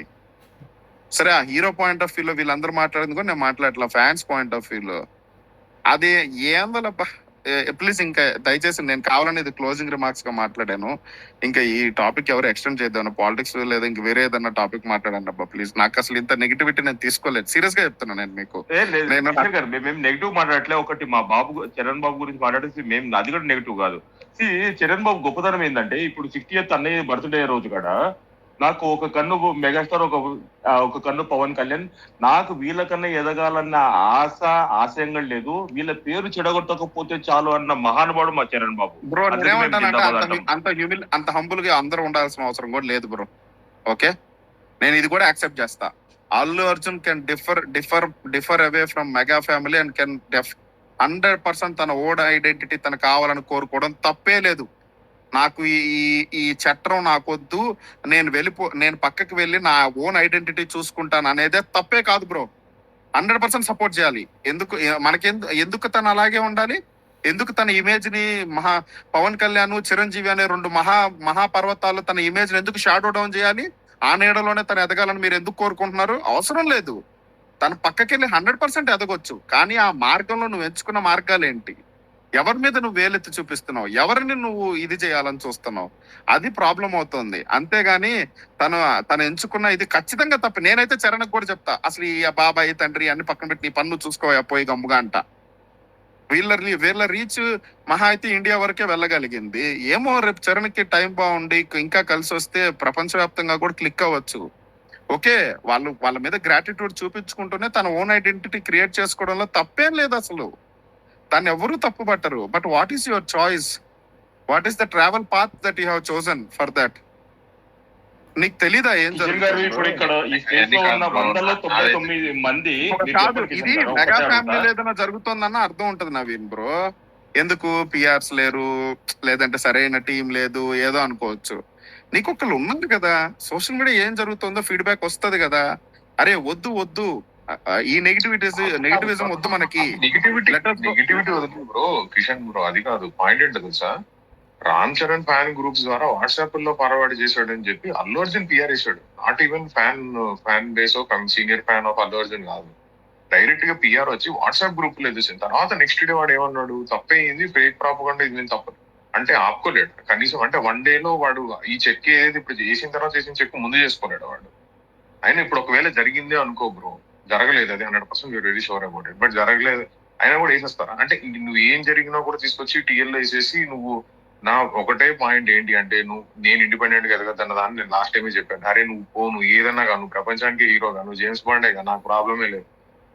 సరే, ఆ హీరో పాయింట్ ఆఫ్ వ్యూలో వీళ్ళందరూ మాట్లాడింది కూడా నేను మాట్లాడట్లా, ఫ్యాన్స్ పాయింట్ ఆఫ్ వ్యూలో అది ఏందల. ప్లీజ్, ఇంకా దయచేసి నేను కావాలని ఇది క్లోజింగ్ రిమార్క్స్ గా మాట్లాడాను. ఇంకా ఈ టాపిక్ ఎవరు ఎక్స్టెండ్ చేద్దాం, పాలిటిక్స్ లేదా ఇంక వేరే ఏదన్నా టాపిక్ మాట్లాడండి అబ్బా ప్లీజ్. నాకు అసలు ఇంత నెగిటివిటీ నేను తీసుకోలేదు, సీరియస్ గా చెప్తున్నా నేను మీకు. మేము నెగిటివ్ మాట్లాడట్లే. ఒకటి మా చరణ్ బాబు గురించి మాట్లాడేసి మేము అది కూడా నెగిటివ్ కాదు. చరణ్ బాబు గొప్పతనం ఏంటంటే, ఇప్పుడు 60th అన్నయ్య బర్త్డే రోజు కూడా నాకు ఒక కన్ను మెగాస్టార్, ఒక కన్ను పవన్ కళ్యాణ్. నాకు వీళ్ళకన్నా ఎదగాలన్న ఆశయంగా లేదు, వీళ్ళ పేరు చెడగొట్టకపోతే చాలు అన్న మహానుభావుడు మా చరణ్ బాబు. బ్రో, అంత హంబుల్ గా అందరూ ఉండాల్సిన అవసరం కూడా లేదు బ్రో. ఓకే, నేను ఇది కూడా యాక్సెప్ట్ చేస్తా. Allu Arjun can differ away from mega family and can 100% తన ఓన్ ఐడెంటిటీ తను కావాలని కోరుకోవడం తప్పే లేదు. నాకు ఈ చట్టం నాకొద్దు, నేను పక్కకి వెళ్ళి నా ఓన్ ఐడెంటిటీ చూసుకుంటాను అనేదే తప్పే కాదు బ్రో. 100% సపోర్ట్ చేయాలి. ఎందుకు తను అలాగే ఉండాలి? ఎందుకు తన ఇమేజ్ ని పవన్ కళ్యాణ్, చిరంజీవి అనే 2 మహాపర్వతాలు తన ఇమేజ్ ని ఎందుకు షాడో డౌన్ చేయాలి? ఆ నీడలోనే తను ఎదగాలని మీరు ఎందుకు కోరుకుంటున్నారు? అవసరం లేదు. తన పక్కకెళ్ళి 100% ఎదగొచ్చు, కానీ ఆ మార్గంలో నువ్వు ఎంచుకున్న మార్గాలు ఏంటి? ఎవరి మీద నువ్వు వేలెత్తి చూపిస్తున్నావు? ఎవరిని నువ్వు ఇది చేయాలని చూస్తున్నావు? అది ప్రాబ్లం అవుతుంది. అంతేగాని తను ఎంచుకున్న ఇది ఖచ్చితంగా తప్ప. నేనైతే చరణకు కూడా చెప్తా, అసలు ఈ బాబాయ్ తండ్రి అన్ని పక్కన పెట్టి నీ పన్ను చూసుకోవా పోయి గమ్ముగా అంట. వీళ్ళ రీచ్ మహా అయితే ఇండియా వరకే వెళ్ళగలిగింది. ఏమో రేపు చరణ్కి టైం బాగుండి ఇంకా కలిసి వస్తే ప్రపంచవ్యాప్తంగా కూడా క్లిక్ అవ్వచ్చు. ఓకే, వాళ్ళ మీద గ్రాటిట్యూడ్ చూపించుకుంటూనే తన ఓన్ ఐడెంటిటీ క్రియేట్ చేసుకోవడంలో తప్పేం లేదు అసలు. దాన్ని ఎవరు తప్పు పట్టరు. But what is your choice? What is the travel path that you have chosen for that? నీకు తెలీదా ఏం కిషన్ గారు ఇప్పుడు ఇక్కడ ఈ స్టేట్ లో ఉన్న 199 మంది మీరు కాదు, చెప్పండి ఇది కిషన్ గారు, మెగా ఒకటే ఫ్యామిలీ అడుగుతా. ఏదైనా జరుగుతుందన్న అర్థం ఉంటది నవీన్ బ్రో. ఎందుకు పిఆర్స్ లేరు, లేదంటే సరైన టీం లేదు, ఏదో అనుకోవచ్చు. నీకు ఒకళ్ళు ఉన్నారు కదా, సోషల్ మీడియా ఏం జరుగుతుందో ఫీడ్బ్యాక్ వస్తది కదా. అరే వద్దు ఈ నెగిటివిజం వద్దు మనకి. నెగిటివిటీ వద్దు బ్రో, కిషన్ బ్రో, అది కాదు పాయింట్. ఏంటో తెలుసా, రామ్ చరణ్ ఫ్యాన్ గ్రూప్స్ ద్వారా వాట్సాప్ లో ఫార్వర్డ్ చేశాడని చెప్పి అల్లు అర్జున్ పిఆర్ వేసాడు. Not even fan base senior fan of Allu Arjun కాదు, డైరెక్ట్ గా పిఆర్ వచ్చి వాట్సాప్ గ్రూప్ లో చూసిన తర్వాత నెక్స్ట్ డే వాడు ఏమన్నాడు, తప్పేంది, ఫేక్ ప్రాపగండా, ఇది నేను తప్పదు అంటే ఆపుకోలేడు కనీసం. అంటే 1 day లో వాడు ఈ చెక్ ఏది ఇప్పుడు చేసిన తర్వాత చేసిన చెక్ ముందు చేసుకోలేడు వాడు. అయినా ఇప్పుడు ఒకవేళ జరిగిందే అనుకో బ్రో, జరగలేదు, అది 100% very sure about it, but జరగలేదు అయినా కూడా వేసేస్తారా? అంటే నువ్వు ఏం జరిగినా కూడా తీసుకొచ్చి టీఎల్ లో వేసేసి నువ్వు. నా ఒకటే పాయింట్ ఏంటి అంటే, నేను ఇండిపెండెంట్ గా ఎదగద్దన్న దాన్ని నేను లాస్ట్ టైమే చెప్పాను. అరే నువ్వు ఏదన్నా కా, నువ్వు ప్రపంచానికి హీరోగా, నువ్వు జేమ్స్ బాండే గా, నాకు ప్రాబ్లమే లేదు.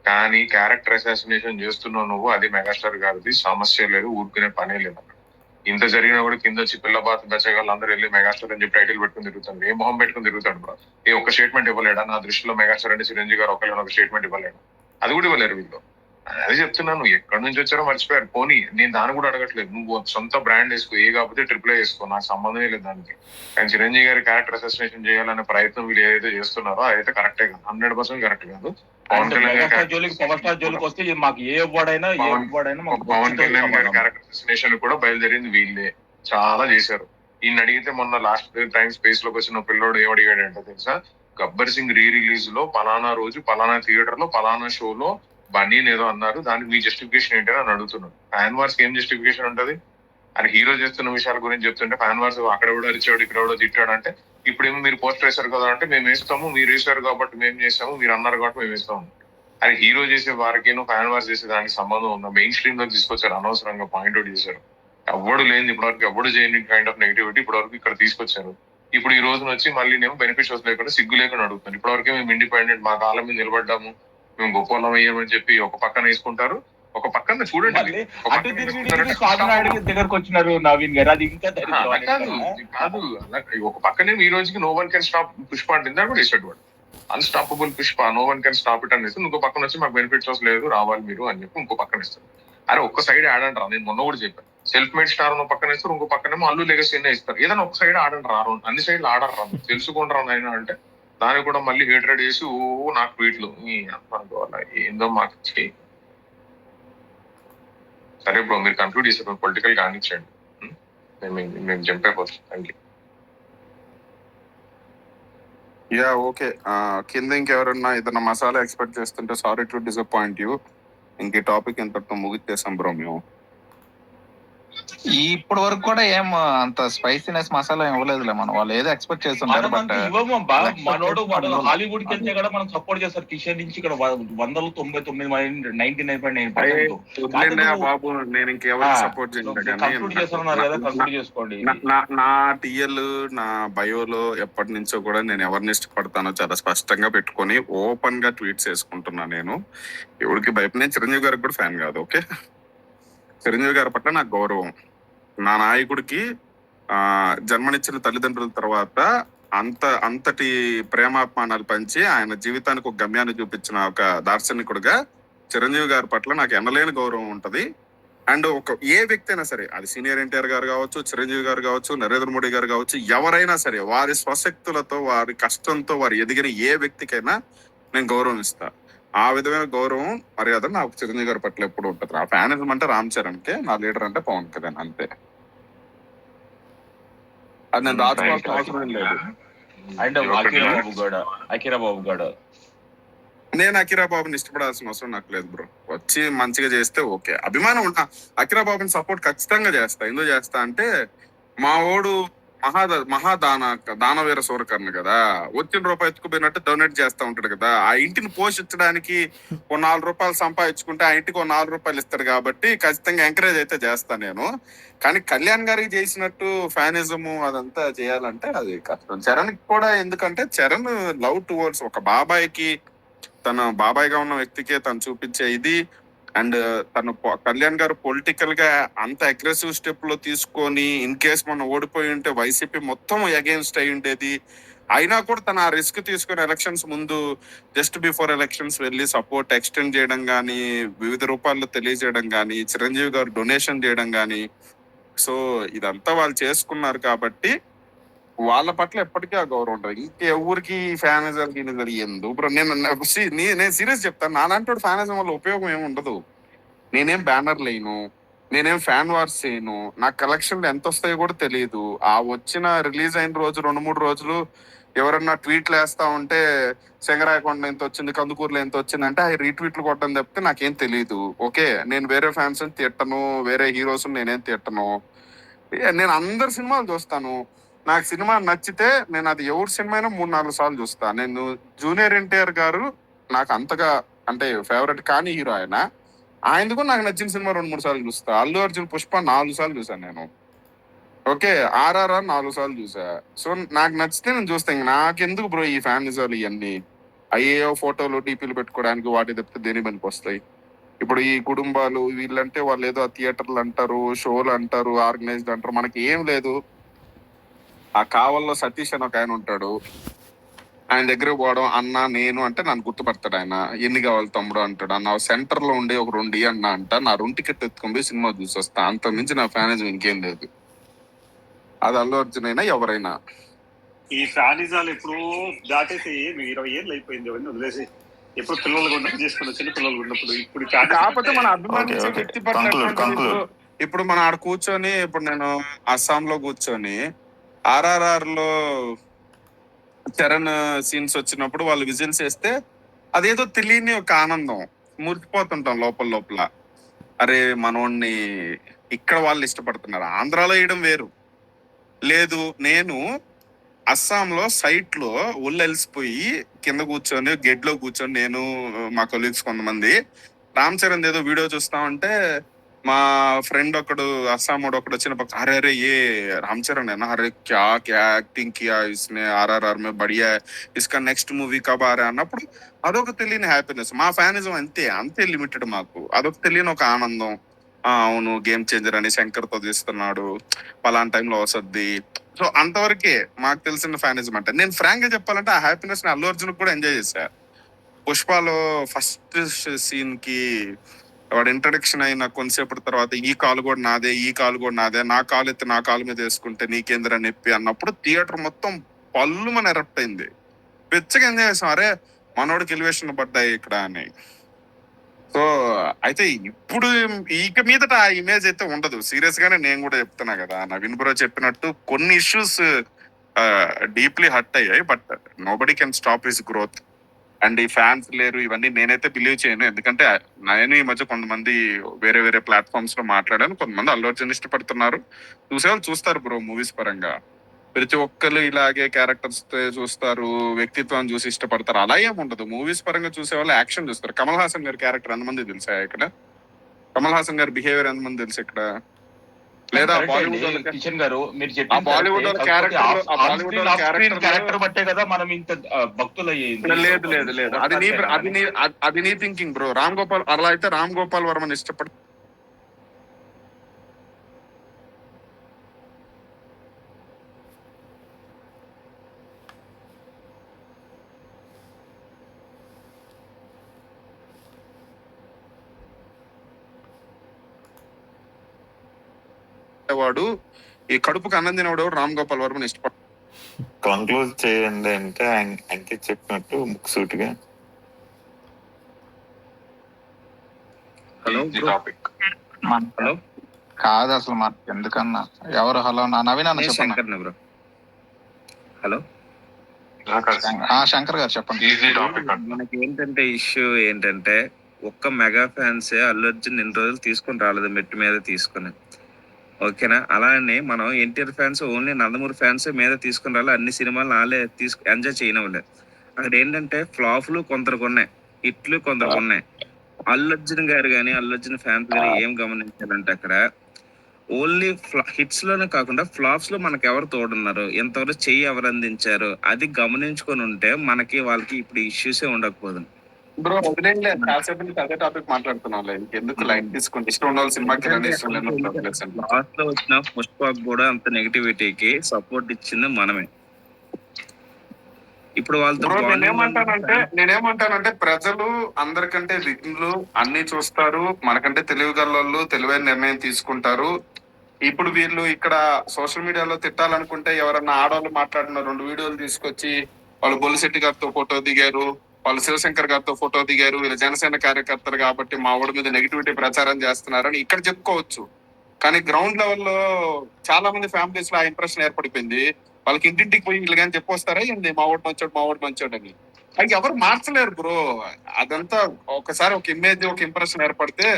కానీ క్యారెక్టర్ అసాసినేషన్ చేస్తున్నావు నువ్వు, అది మెగాస్టార్ గారిది, సమస్య లేదు, ఊరుకునే పనే లేదు. ఇంత జరిగినా కూడా కింద వచ్చి పిల్ల బాత్ బచ్చగాళ్ళు అందరూ వెళ్ళి మెగాస్టార్ అని చెప్పి టైటిల్ పెట్టుకుని తిరుగుతాడు. ఏ మొహం పెట్టుకుని తిరుగుతాడు బ్రో? ఏ ఒక్క స్టేట్మెంట్ ఇవ్వలేడా? నా దృష్టిలో మెగాస్టార్ అంటే చిరంజీవి గారు ఒక స్టేట్మెంట్ ఇవ్వలేడు, అది కూడా ఇవ్వలేరు వీళ్ళు. అది చెప్తున్నాను, ఎక్కడి నుంచి వచ్చారో మర్చిపోయారు. పోనీ నేను దాన్ని కూడా అడగట్లేదు, నువ్వు సొంత బ్రాండ్ వేసుకో, ఏ కాకపోతే AAA వేసుకో, నాకు సంబంధమే లేదు దానికి. కానీ చిరంజీవి గారి క్యారెక్టర్ అసాసినేషన్ చేయాలనే ప్రయత్నం వీళ్ళు ఏదైతే చేస్తున్నారో అదైతే కరెక్టే కాదు, 100% కరెక్ట్ కాదు. పవన్ కళ్యాణ్ జోలికి పవర్ స్టార్ జోలికి వస్తే మాకు ఏ వాడైనా పవన్ కళ్యాణ్ గారి క్యారెక్టర్ అసాసినేషన్ కూడా బయలుదేరింది వీళ్ళే, చాలా చేశారు. ఈయన అడిగితే మొన్న లాస్ట్ టైం స్పేస్ లోకి వచ్చిన పిల్లోడు ఏమడిగాడు అంటే తెలుసా, గబ్బర్ సింగ్ రిలీజ్ లో పలానా రోజు పలానా థియేటర్ లో పలానా షోలో బన్నీ ఏదో అన్నారు, దానికి మీ జస్టిఫికేషన్ ఏంటని అని అడుగుతున్నాడు. ఫ్యాన్ వార్స్ ఏం జస్టిఫికేషన్ ఉంటది? అని హీరో చేస్తున్న విషయాల గురించి చెప్తుంటే ఫ్యాన్ వార్స్ అక్కడ కూడా అరిచాడు, ఇక్కడ కూడా తిట్టాడు అంటే, ఇప్పుడేమో మీరు పోస్టర్ వేశారు కదా అంటే మేము వేస్తాము, మీరు వేసారు కాబట్టి మేము చేస్తాము, మీరు అన్నారు కాబట్టి మేము వేస్తాము. అని హీరో చేసే వారికి ఫ్యాన్ వార్స్ చేసే దానికి సంబంధం ఉందా? మెయిన్ స్ట్రీమ్ లో తీసుకొచ్చారు, అనవసరంగా పాయింట్ అవుట్ చేశారు. ఎవడు లేని ఇప్పటివరకు ఎవడు చేయని కైండ్ ఆఫ్ నెగిటివిటీ ఇప్పటివరకు ఇక్కడ తీసుకొచ్చారు. ఇప్పుడు ఈ రోజున వచ్చి మళ్ళీ నేను బెనిఫిషియల్స్ లేకుండా సిగ్గు లేకుండా అడుగుతాను. ఇప్పటివరకే మేము ఇండిపెండెంట్, మా కాలం మీద నిలబడ్డాము, మేము గొప్ప వాళ్ళం అయ్యామని చెప్పి ఒక పక్కన వేసుకుంటారు, ఒక పక్కన చూడండి దగ్గరకు వచ్చినారు నవీన్ గారు, అది ఇంకా కాదు. ఒక పక్కనే ఈ రోజుకి no one can stop Pushpa అంటే ఇందా కూడా వేసాడు వాడు, unstoppable Pushpa, no one can stop it అనేసి. ఇంకో పక్కన వచ్చి మాకు బెనిఫిట్స్ లేదు, రావాలి మీరు అని చెప్పి ఇంకో పక్కన ఇస్తారు. అరే ఒక్క సైడ్ ఆడండి రా, నేను మొన్న కూడా చెప్పాను, సెల్ఫ్ మేడ్ స్టార్ ఉన్న పక్కన ఇస్తారు, ఇంకో పక్కనేమో అల్లు లెగసీ ఇస్తారు. ఏదైనా ఒక సైడ్ ఆడండి రా, అన్ని సైడ్లు ఆడరు రా, తెలుసుకుంటారా నాయన అంటే దానికి కూడా మళ్ళీ హేట్రెడ్ చేసి నాకు ట్వీట్లు అనుకోవాలా, ఏందో మాకు చేయి. సరే బ్రో, మీరు కంక్లూడ్ చేసారు, పొలిటికల్ కానిచ్చండి, మేము జంప్ అయిపోతాం. Thank you. యా ఓకే, కింద ఇంకెవరన్నా ఏదైనా మసాలా ఎక్స్పెక్ట్ చేస్తుంటే సారీ టు డిసప్పాయింట్ యూ. ఇంక ఈ టాపిక్ ఇంతటితో ముగిచ్చేసాం బ్రో మేము. ఇప్పటి వరకు కూడా ఏం అంత స్పైసీనెస్ మసాలా ఇవ్వలేదులే మనం, వాళ్ళు ఏదో ఎక్స్పెక్ట్ చేస్తుంటారు. బట్ మనోడు హాలీవుడ్ కి వెళ్తే కూడా మనం సపోర్ట్ చేస్తారు. కిషన్ నుంచి ఇక్కడ 99.99%. బాబు నేను ఇంకెవరు సపోర్ట్ చేసుకోండి. నా టీఎల్ నా బయోలో ఎప్పటి నుంచో కూడా నేను ఎవరిని ఇష్టపడతానో చాలా స్పష్టంగా పెట్టుకొని ఓపెన్ గా ట్వీట్స్ వేసుకుంటున్నా. నేను ఎవరికి భయపడి, నేను చిరంజీవి గారికి కూడా ఫ్యాన్ కాదు. ఓకే, చిరంజీవి గారి పట్ల నాకు గౌరవం. నా నాయకుడికి జన్మనిచ్చిన తల్లిదండ్రుల తర్వాత అంతటి ప్రేమాభిమానాలు పంచి ఆయన జీవితానికి ఒక గమ్యాన్ని చూపించిన ఒక దార్శనికుడిగా చిరంజీవి గారి పట్ల నాకు ఎనలేని గౌరవం ఉంటది. అండ్ ఏ వ్యక్తి అయినా సరే, అది సీనియర్ ఎన్టీఆర్ గారు కావచ్చు, చిరంజీవి గారు కావచ్చు, నరేంద్ర మోడీ గారు కావచ్చు, ఎవరైనా సరే వారి స్వశక్తులతో వారి కష్టంతో వారు ఎదిగిన ఏ వ్యక్తికైనా నేను గౌరవం ఇస్తా. ఆ విధమైన గౌరవం మర్యాద నాకు చిరంజీవి గారి పట్ల ఎప్పుడు ఉంటుంది. ఆ ఫ్యానిజం అంటే రామ్ చరణ్ కే, నా లీడర్ అంటే పవన్ కళ్యాణ్, అంతే. అది నేను దాచుకోవాల్సిన అవసరం లేదు. నేను అకిరా బాబుని ఇష్టపడాల్సిన అవసరం నాకు లేదు బ్రో. వచ్చి మంచిగా చేస్తే ఓకే, అభిమానం అకిరా బాబుని సపోర్ట్ ఖచ్చితంగా చేస్తా. ఎందుకు చేస్తా అంటే మా ఓడు దానవీర సూరకర్ణ కదా, వచ్చిన రూపాయి ఎత్తుకుపోయినట్టు డొనేట్ చేస్తా ఉంటాడు కదా. ఆ ఇంటిని పోషించడానికి ఓ 4 రూపాయలు సంపాదించుకుంటే ఆ ఇంటికి ఓ 4 రూపాయలు ఇస్తాడు కాబట్టి ఖచ్చితంగా ఎంకరేజ్ అయితే చేస్తాను నేను. కానీ కళ్యాణ్ గారికి చేసినట్టు ఫ్యానిజము అదంతా చేయాలంటే అది కష్టం. చరణ్ కూడా, ఎందుకంటే చరణ్ లవ్ టువర్డ్స్ ఒక బాబాయ్కి, తన బాబాయ్ గా ఉన్న వ్యక్తికే తను చూపించే ఇది. అండ్ తను కళ్యాణ్ గారు పొలిటికల్ గా అంత అగ్రెసివ్ స్టెప్ లో తీసుకొని ఇన్ కేస్ మనం ఓడిపోయి ఉంటే వైసీపీ మొత్తం అగేన్స్ట్ అయి ఉండేది. అయినా కూడా తను ఆ రిస్క్ తీసుకుని ఎలక్షన్స్ ముందు జస్ట్ బిఫోర్ ఎలక్షన్స్ వెళ్ళి సపోర్ట్ ఎక్స్టెండ్ చేయడం కానీ, వివిధ రూపాల్లో తెలియజేయడం కానీ, చిరంజీవి గారు డొనేషన్ చేయడం కానీ. సో ఇదంతా వాళ్ళు చేసుకున్నారు కాబట్టి వాళ్ళ పట్ల ఎప్పటికీ ఆ గౌరవం ఉంటుంది. ఇంకెవరికి ఫ్యానిజం ఎందుకు బ్రో? నేను సీరియస్ చెప్తాను, నాలాంటి ఫ్యానిజం వల్ల ఉపయోగం ఏమి ఉండదు. నేనేం బ్యానర్ లేను, నేనేం ఫ్యాన్ వార్స్ చేయను, నా కలెక్షన్లు ఎంత వస్తాయో కూడా తెలియదు. ఆ వచ్చిన రిలీజ్ అయిన రోజు 2-3 రోజులు ఎవరన్నా ట్వీట్లు వేస్తా ఉంటే సింగరాయకొండ ఎంత వచ్చింది, కందుకూరులో ఎంత వచ్చింది అంటే అవి రీట్వీట్లు కొట్టడం తప్పితే నాకేం తెలియదు. ఓకే, నేను వేరే ఫ్యాన్స్ తిట్టను, వేరే హీరోస్ నేనేం తిట్టను. నేను అందరి సినిమాలు చూస్తాను. నాకు సినిమా నచ్చితే నేను అది ఎవరి సినిమా అయినా 3-4 సార్లు చూస్తా. నేను జూనియర్ ఎన్టీఆర్ గారు నాకు అంతగా అంటే ఫేవరెట్ కానీ హీరో ఆయనకు నాకు నచ్చిన సినిమా 2-3 సార్లు చూస్తా. అల్లు అర్జున్ పుష్ప 4 సార్లు చూసాను నేను. ఓకే, RRR 4 సార్లు చూసా. సో నాకు నచ్చితే నేను చూస్తాను. నాకెందుకు బ్రో ఈ ఫ్యానిజాలు ఇవన్నీ? అయ్యో ఫోటోలు డీపీలు పెట్టుకోవడానికి వాటి తప్పితే దేని పనికి వస్తాయి? ఇప్పుడు ఈ కుటుంబాలు వీళ్ళంటే వాళ్ళు ఏదో థియేటర్లు అంటారు, షోలు అంటారు, ఆర్గనైజ్డ్ అంటారు. మనకి ఏం లేదు. ఆ కావల్లో సతీష్ అని ఒక ఆయన ఉంటాడు, ఆయన దగ్గర పోవడం, అన్న నేను అంటే నన్ను గుర్తుపడతాడు. ఆయన ఎన్ని కావాలి తమ్ముడు అంటాడు. అన్న సెంటర్ లో ఉండే ఒక 2 అన్న అంట, నా 2 టికెట్ ఎత్తుకొని పోయి సినిమా చూసి వస్తా. అంత మించి నా ఫ్యానిజం ఇంకేం లేదు. అది అల్లు అర్జున్ అయినా ఎవరైనా. ఈ ఫ్యానిజాలు ఎప్పుడు దాటేసి 20 ఏళ్ళు అయిపోయింది, అవన్నీ వదిలేసి ఎప్పుడు పిల్లలు ఉన్నప్పుడు చేసుకున్న చిన్న పిల్లలు ఉన్నప్పుడు. ఇప్పుడు కాకపోతే మన అభిమానించే వ్యక్తి పట్ల ఇప్పుడు మనం ఆడ కూర్చొని, ఇప్పుడు నేను అస్సాంలో కూర్చొని RRR లో చరణ్ సీన్స్ వచ్చినప్పుడు వాళ్ళు విజిల్స్ వేస్తే అదేదో తెలియని ఒక ఆనందం, మురికిపోతుంటాం లోపల. అరే మనోడిని ఇక్కడ వాళ్ళు ఇష్టపడుతున్నారు, ఆంధ్రాలో వేయడం వేరు. లేదు, నేను అస్సాంలో సైట్ లో ఒళ్ళెలిసిపోయి కింద కూర్చొని గెడ్లో కూర్చొని నేను మా కొలీగ్స్ కొంతమంది రామ్ చరణ్ ఏదో వీడియో చూస్తా ఉంటే మా ఫ్రెండ్ ఒకడు అస్సామోడు ఒకడు వచ్చిన పక్క, అరే అరే ఏ రామ్ చరణ్ है ना, अरे क्या क्या एक्टिंग किया इसने RRR में, बढ़िया है, इसका नेक्स्ट मूवी कब आ रहा है అన్నప్పుడు అదొక తెలియని హ్యాపీనెస్. మా ఫ్యానిజం అంతే లిమిటెడ్. మాకు అదొక తెలియని ఒక ఆనందం. అవును గేమ్ చేంజర్ అని శంకర్ తో తీస్తున్నాడు, పలానా టైంలో వసద్ది. సో అంతవరకే మాకు తెలిసిన ఫ్యానిజం. అంటే నేను ఫ్రాంక్ గా చెప్పాలంటే ఆ హ్యాపీనెస్ ని అల్లు అర్జున్ కూడా ఎంజాయ్ చేశా. పుష్పలో ఫస్ట్ సీన్ కి వాడు ఇంట్రడక్షన్ అయిన కొంతసేపటి తర్వాత ఈ కాలు కూడా నాదే, ఈ కాలు కూడా నాదే, నా కాలు ఎత్తి నా కాలు మీద వేసుకుంటే నీకేంద్ర నొప్పి అన్నప్పుడు థియేటర్ మొత్తం పళ్ళు మన ఎరప్ట్ అయింది. పెచ్చగా ఎంజాయ్ చేసాం, అరే మనోడికి ఎలివేషన్ పడ్డాయి ఇక్కడ అని. సో అయితే ఇప్పుడు ఇక మీదట ఆ ఇమేజ్ అయితే ఉండదు. సీరియస్ గానే నేను కూడా చెప్తున్నా కదా, నవీన్ బ్రో చెప్పినట్టు కొన్ని ఇష్యూస్ డీప్లీ హర్ట్ అయ్యాయి, but nobody can stop his growth. And ఈ ఫ్యాన్స్ లేరు ఇవన్నీ నేనైతే బిలీవ్ చేయను. ఎందుకంటే నేను ఈ మధ్య కొంతమంది వేరే ప్లాట్ఫామ్స్ లో మాట్లాడాను, కొంతమంది అల్లు అర్జున్ ఇష్టపడుతున్నారు, చూసేవాళ్ళు చూస్తారు బ్రో. మూవీస్ పరంగా ప్రతి ఒక్కరు ఇలాగే క్యారెక్టర్స్ చూస్తారు, వ్యక్తిత్వాన్ని చూసి ఇష్టపడతారు, అలా ఏముండదు. మూవీస్ పరంగా చూసేవాళ్ళు యాక్షన్ చూస్తారు. కమల్ హాసన్ గారి క్యారెక్టర్ ఎంతమంది తెలుసా ఇక్కడ? కమల్ హాసన్ గారి బిహేవియర్ ఎంతమంది తెలుసు ఇక్కడ? లేదా బాలీవుడ్ కిషన్ గారు మీరు బాలీవుడ్ క్యారెక్టర్ బట్టే కదా మనం ఇంత భక్తులు అయ్యేది. లేదు అది నీ థింకింగ్ బ్రో. రామ్ గోపాల్ అలా అయితే రామ్ గోపాల్ వర్మని ఇష్టపడి వాడు, ఈ కడుపుకి అన్నం తినవాడు రామ్ గోపాల్ వర్మని ఇష్టపడ. కంక్లూడ్ చేయండి అంటే అంకిత్ చెప్పినట్టు ముక్సూటిగా. హలో హలో కాదు అసలు మనకి ఎందుకన్నా ఎవరు? హలో నా నవీన్ అన్న చెప్పండి బ్రో. హలో శంకర్ గారు చెప్పండి. మనకి ఏంటంటే ఇష్యూ ఏంటంటే ఒక్క మెగా ఫ్యాన్సే అల్లు అర్జున్ 2 రోజులు తీసుకొని రాలేదు, మెట్టు మీద తీసుకుని. ఓకేనా? అలానే మనం NTR fans only Nandamuri fans మీద తీసుకుని రాలి అన్ని సినిమాలు వాళ్ళే ఎంజాయ్ చేయనివ్వలేదు. అక్కడ ఏంటంటే ఫ్లాప్లు కొందరికి ఉన్నాయి, హిట్లు కొందరికి ఉన్నాయి. అల్లు అర్జున్ గారు కానీ అల్లు అర్జున్ ఫ్యాన్స్ గారు ఏం గమనించాలంటే అక్కడ ఓన్లీ హిట్స్ లోనే కాకుండా ఫ్లాప్స్ లో మనకి ఎవరు తోడున్నారు, ఎంతవరకు చెయ్యి ఎవరు అందించారు, అది గమనించుకొని ఉంటే మనకి వాళ్ళకి ఇప్పుడు ఇష్యూసే ఉండకపోదు. బ్రో వదిలేండి, కాసేపు నుంచి అదే టాపిక్ మాట్లాడుతున్నాం. ఎందుకు లైట్ తీసుకుంటే ఇష్టం ఉన్న సినిమాకి వెళ్ళండి, ఇష్టం లేని లాస్ట్ లో వచ్చిన పుష్పకు కూడా అంత నెగిటివిటీకి సపోర్ట్ ఇచ్చింది మనమే. ఇప్పుడు వాళ్ళతో నేనేమంటానంటే ప్రజలు అందరికంటే విఘ్నులు, అన్ని చూస్తారు, మనకంటే తెలివిగల తెలివైన నిర్ణయం తీసుకుంటారు. ఇప్పుడు వీళ్ళు ఇక్కడ సోషల్ మీడియాలో తిట్టాలనుకుంటే ఎవరన్నా ఆడవాళ్ళు మాట్లాడిన 2 వీడియోలు తీసుకొచ్చి వాళ్ళు బొలిశెట్టి గారితో ఫోటో దిగారు, వాళ్ళు శివశంకర్ గారితో ఫోటో దిగారు, వీళ్ళు జనసేన కార్యకర్తలు కాబట్టి మా ఊడి మీద నెగిటివిటీ ప్రచారం చేస్తున్నారని ఇక్కడ చెప్పుకోవచ్చు. కానీ గ్రౌండ్ లెవెల్లో చాలా మంది ఫ్యామిలీస్ లో ఆ ఇంప్రెషన్ ఏర్పడిపోయింది. వాళ్ళకి ఇంటింటికి పోయి వీళ్ళు కానీ చెప్పొస్తారా ఏంది మా ఓటు మంచోడు అని. అది ఎవరు మార్చలేరు బ్రో. అదంతా ఒకసారి ఒక ఇమేజ్, ఒక ఇంప్రెషన్ ఏర్పడితే,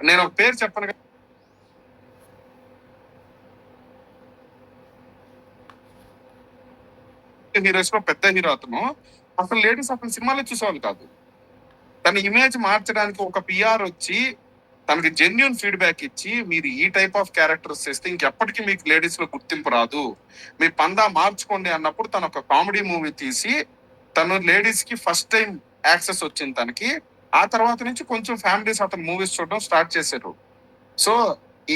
నేను ఒక పేరు చెప్పను, హీరోస్ లో పెద్ద హీరో అతను అసలు లేడీస్ అతను సినిమాలో చూసేవాళ్ళు కాదు. తన ఇమేజ్ మార్చడానికి ఒక పిఆర్ వచ్చి తనకి జెన్యున్ ఫీడ్బ్యాక్ ఇచ్చి మీరు ఈ టైప్ ఆఫ్ క్యారెక్టర్స్ చేస్తే ఇంకెప్పటికీ మీకు లేడీస్ లో గుర్తింపు రాదు, మీ పందా మార్చుకోండి అన్నప్పుడు తను ఒక కామెడీ మూవీ తీసి తను లేడీస్ కి ఫస్ట్ టైం యాక్సెస్ వచ్చింది తనకి. ఆ తర్వాత నుంచి కొంచెం ఫ్యామిలీస్ అతను మూవీస్ చూడడం స్టార్ట్ చేశారు. సో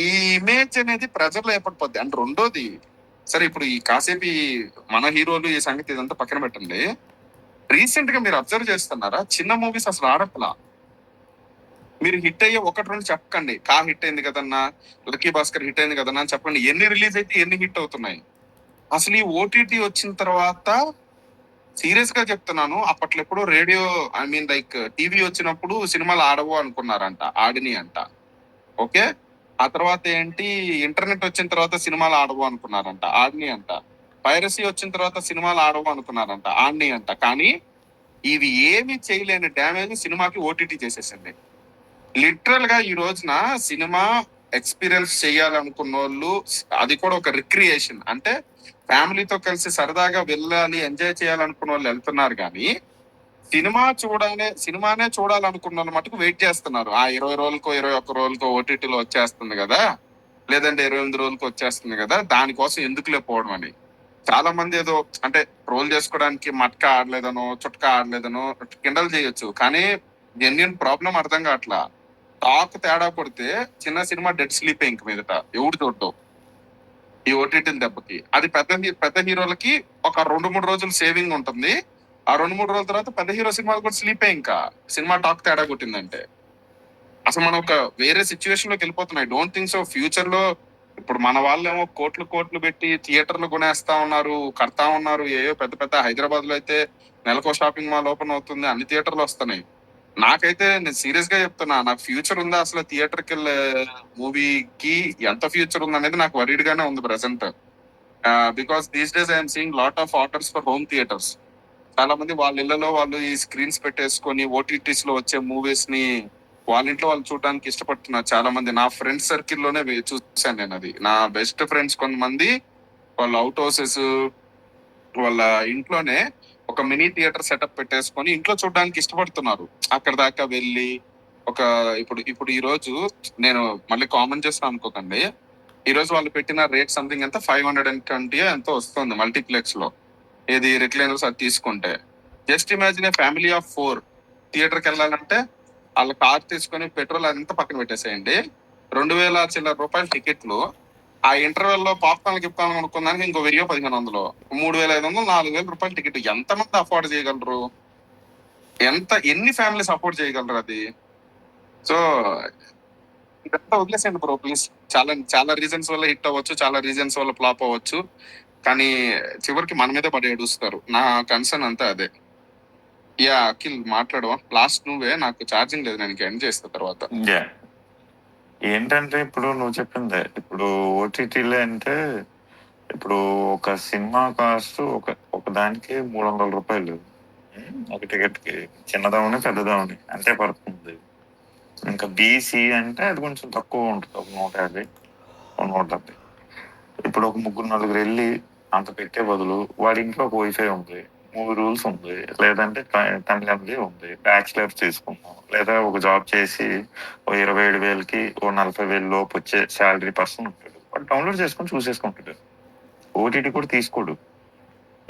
ఈ ఇమేజ్ అనేది ప్రజల్లో ఏర్పడిపోద్ది. అండ్ రెండోది, సరే ఇప్పుడు ఈ కాసేపు మన హీరోలు ఈ సంగతి ఇదంతా పక్కన పెట్టండి. రీసెంట్ గా మీరు అబ్జర్వ్ చేస్తున్నారా, చిన్న మూవీస్ అసలు ఆడట్లా. మీరు హిట్ అయ్యే 1-2 చెప్పకండి. కా హిట్ అయింది కదన్నా, లక్కీ భాస్కర్ హిట్ అయింది కదన్నా అని చెప్పండి. ఎన్ని రిలీజ్ అయితే ఎన్ని హిట్ అవుతున్నాయి. అసలు ఈ ఓటీటీ వచ్చిన తర్వాత సీరియస్ గా చెప్తున్నాను, అప్పట్లో ఎప్పుడో రేడియో లైక్ టీవీ వచ్చినప్పుడు సినిమాలు ఆడవు అనుకున్నారంట, ఆడిని అంట. ఓకే, ఆ తర్వాత ఏంటి, ఇంటర్నెట్ వచ్చిన తర్వాత సినిమాలు ఆడవు అనుకున్నారంట, ఆడిని అంట. పైరసీ వచ్చిన తర్వాత సినిమాలు ఆడవు అనుకున్నారంట, ఆడిని అంట. కానీ ఇవి ఏమి చేయలేని డ్యామేజ్ సినిమాకి ఓటీటీ చేసేసింది. లిటరల్ గా ఈ రోజున సినిమా ఎక్స్పీరియన్స్ చేయాలనుకున్న వాళ్ళు, అది కూడా ఒక రిక్రియేషన్ అంటే ఫ్యామిలీతో కలిసి సరదాగా వెళ్ళాలి, ఎంజాయ్ చేయాలనుకున్న వాళ్ళు వెళ్తున్నారు. కానీ సినిమానే చూడాలనుకున్న వాళ్ళు మటుకు వెయిట్ చేస్తున్నారు. ఆ 20 రోజులకో 21 రోజులకో ఓటీటీలో వచ్చేస్తుంది కదా, లేదంటే 28 రోజులకి వచ్చేస్తుంది కదా, దానికోసం ఎందుకులే పోవడం అని. చాలా మంది ఏదో అంటే ట్రోల్ చేసుకోవడానికి మట్కా ఆడలేదనో చుట్కా ఆడలేదనో కిండల్ చేయొచ్చు. కానీ జెన్యున్ ప్రాబ్లం అర్థం కావట్లా. టాక్ తేడా కొడితే చిన్న సినిమా డెడ్ స్లీప్ ఇంక మీదట ఎవడు చూడటం ఈ ఓటీటీ దెబ్బకి. అది పెద్ద హీరోలకి ఒక 2-3 రోజులు సేవింగ్ ఉంటుంది. ఆ 2-3 రోజుల తర్వాత పెద్ద హీరో సినిమాలు కూడా స్లీపే. ఇంకా సినిమా టాక్ తేడా కొట్టిందంటే అసలు మనం ఒక వేరే సిచ్యువేషన్ లోకి వెళ్ళిపోతున్నాయి. డోంట్ థింక్ సో ఫ్యూచర్ లో ఇప్పుడు మన వాళ్ళేమో కోట్లు పెట్టి థియేటర్లు కొనేస్తా ఉన్నారు, కడతా ఉన్నారు. ఏయో పెద్ద హైదరాబాద్ లో అయితే నెలకో షాపింగ్ మాల్ ఓపెన్ అవుతుంది, అన్ని థియేటర్లు వస్తున్నాయి. నాకైతే నేను సీరియస్ గా చెప్తున్నా, నాకు ఫ్యూచర్ ఉందా అసలు థియేటర్కి వెళ్ళే మూవీకి ఎంత ఫ్యూచర్ ఉంది అనేది నాకు వరీడ్ గానే ఉంది present. Because these days I'm seeing lot of orders for home theatres. చాలా మంది వాళ్ళ ఇళ్లలో వాళ్ళు ఈ స్క్రీన్స్ పెట్టేసుకొని ఓటీటీస్ లో వచ్చే మూవీస్ ని వాళ్ళ ఇంట్లో వాళ్ళు చూడడానికి ఇష్టపడుతున్నారు. చాలా మంది నా ఫ్రెండ్స్ సర్కిల్ లోనే చూసాను నేను. అది నా బెస్ట్ ఫ్రెండ్స్ కొంతమంది వాళ్ళ అవుట్ హౌసెస్ వాళ్ళ ఇంట్లోనే ఒక మినీ థియేటర్ సెటప్ పెట్టేసుకొని ఇంట్లో చూడడానికి ఇష్టపడుతున్నారు. అక్కడ దాకా వెళ్ళి ఇప్పుడు ఈ రోజు నేను మళ్ళీ కామెంట్ చేస్తాను అనుకోకండి, ఈ రోజు వాళ్ళు పెట్టిన రేట్ సంథింగ్ ఎంత 520 ఎంతో వస్తుంది మల్టీప్లెక్స్ లో, ఏది రిక్లైనర్స్ అది తీసుకుంటే. జస్ట్ ఇమాజిన్ ఫ్యామిలీ ఆఫ్ 4 థియేటర్కి వెళ్ళాలంటే వాళ్ళ కార్ తీసుకొని పెట్రోల్ అదంతా పక్కన పెట్టేసేయండి, 2000 చిల్లర రూపాయల టికెట్లు. ఆ ఇంటర్వెల్ లో పాప్కార్న్ గిప్కార్న్ కొనుక్కుందానికి ఇంకో 1500, 3500, 4000 రూపాయల టికెట్. ఎంతమంది అఫోర్డ్ చేయగలరు? ఎన్ని ఫ్యామిలీస్ అఫోర్డ్ చేయగలరు అది? సో ఇదంతా వదిలేసేయండి బ్రో ప్లీజ్. చాలా రీజన్స్ వల్ల హిట్ అవ్వచ్చు, చాలా రీజన్స్ వల్ల ఫ్లాప్ అవ్వచ్చు, కానీ చివరికి మన మీదే పడి ఏడుస్తారు. నా కన్సర్న్ అంతా అదే. యా అఖిల్ మాట్లాడవా? లాస్ట్ నువ్వే, నాకు ఛార్జింగ్ లేదు, నేను ఎండ్ చేస్తా తర్వాత. ఏంటంటే ఇప్పుడు నువ్వు చెప్పిందే, ఇప్పుడు ఓటీటీలో అంటే ఇప్పుడు ఒక సినిమా కాస్ట్ ఒక దానికి 300 రూపాయలు ఒక టికెట్ కి, చిన్నదామని పెద్దదామని అంతే పడుతుంది. ఇంకా బీసీ అంటే అది కొంచెం తక్కువ ఉంటుంది, ఒక 150. 170. ఇప్పుడు ఒక 3-4 వెళ్ళి అంత పెట్టే బదులు వాడి ఇంట్లో ఒక వైఫై ఉంది, 3 రూల్స్ ఉంది, లేదంటే తమిళంది ఉంది, బ్యాచిలర్ చేసుకుందాం, లేదా ఒక జాబ్ చేసి ఓ 27,000కి ఓ 40,000 లోపు వచ్చే శాలరీ పర్సన్ ఉంటాడు, వాడు డౌన్లోడ్ చేసుకొని చూసేసుకుంటాడు. ఓటీటీ కూడా తీసుకోడు.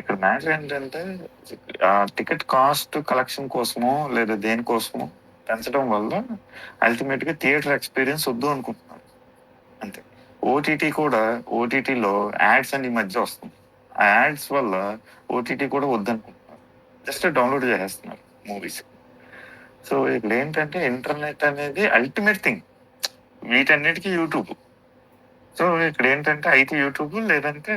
ఇక్కడ మ్యాటర్ ఏంటంటే ఆ టికెట్ కాస్ట్ కలెక్షన్ కోసమో లేదా దేనికోసమో పెంచడం వల్ల అల్టిమేట్ గా థియేటర్ ఎక్స్పీరియన్స్ వద్దు అనుకుంటున్నారు అంతే. ఓటీటీ కూడా ఓటీటీలో యాడ్స్ అని ఈ మధ్య వస్తుంది, ఆ యాడ్స్ వల్ల ఓటీటీ కూడా వద్దనుకుంటున్నారు, జస్ట్ డౌన్లోడ్ చేసేస్తున్నారు మూవీస్. సో ఇక్కడ ఏంటంటే ఇంటర్నెట్ అనేది అల్టిమేట్ థింగ్, వీటన్నిటికీ యూట్యూబ్. సో ఇక్కడ ఏంటంటే అయితే యూట్యూబ్ లేదంటే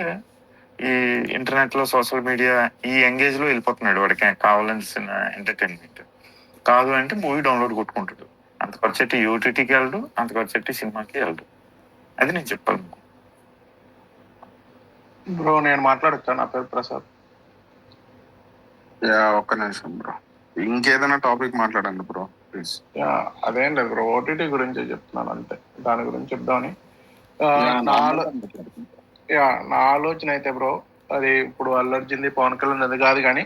ఈ ఇంటర్నెట్ లో సోషల్ మీడియా ఈ ఎంగేజ్ లో వెళ్ళిపోతున్నాడు. వాడికి కావాల్సిన ఎంటర్టైన్మెంట్ కాదు అంటే మూవీ డౌన్లోడ్ కొట్టుకుంటాడు. అంత ఖర్చెట్టి యూటీటీకి వెళ్ళడు, అంత ఖర్చెట్టి సినిమాకి వెళ్ళడు. అది నేను చెప్పాను. బ్రో నేను మాట్లాడొచ్చా? నా పేరు ప్రసాద్. ఒక్క నిమిషం బ్రో, ఇంకేదైనా టాపిక్ మాట్లాడండి బ్రో ప్లీజ్. అదేం లేదు బ్రో, ఓటీటీ గురించే చెప్తున్నాను అంతే, దాని గురించి చెప్దామని. నా ఆలోచన అయితే బ్రో, అది ఇప్పుడు అల్లర్జింది పవన్ కళ్యాణ్ అది కాదు, కానీ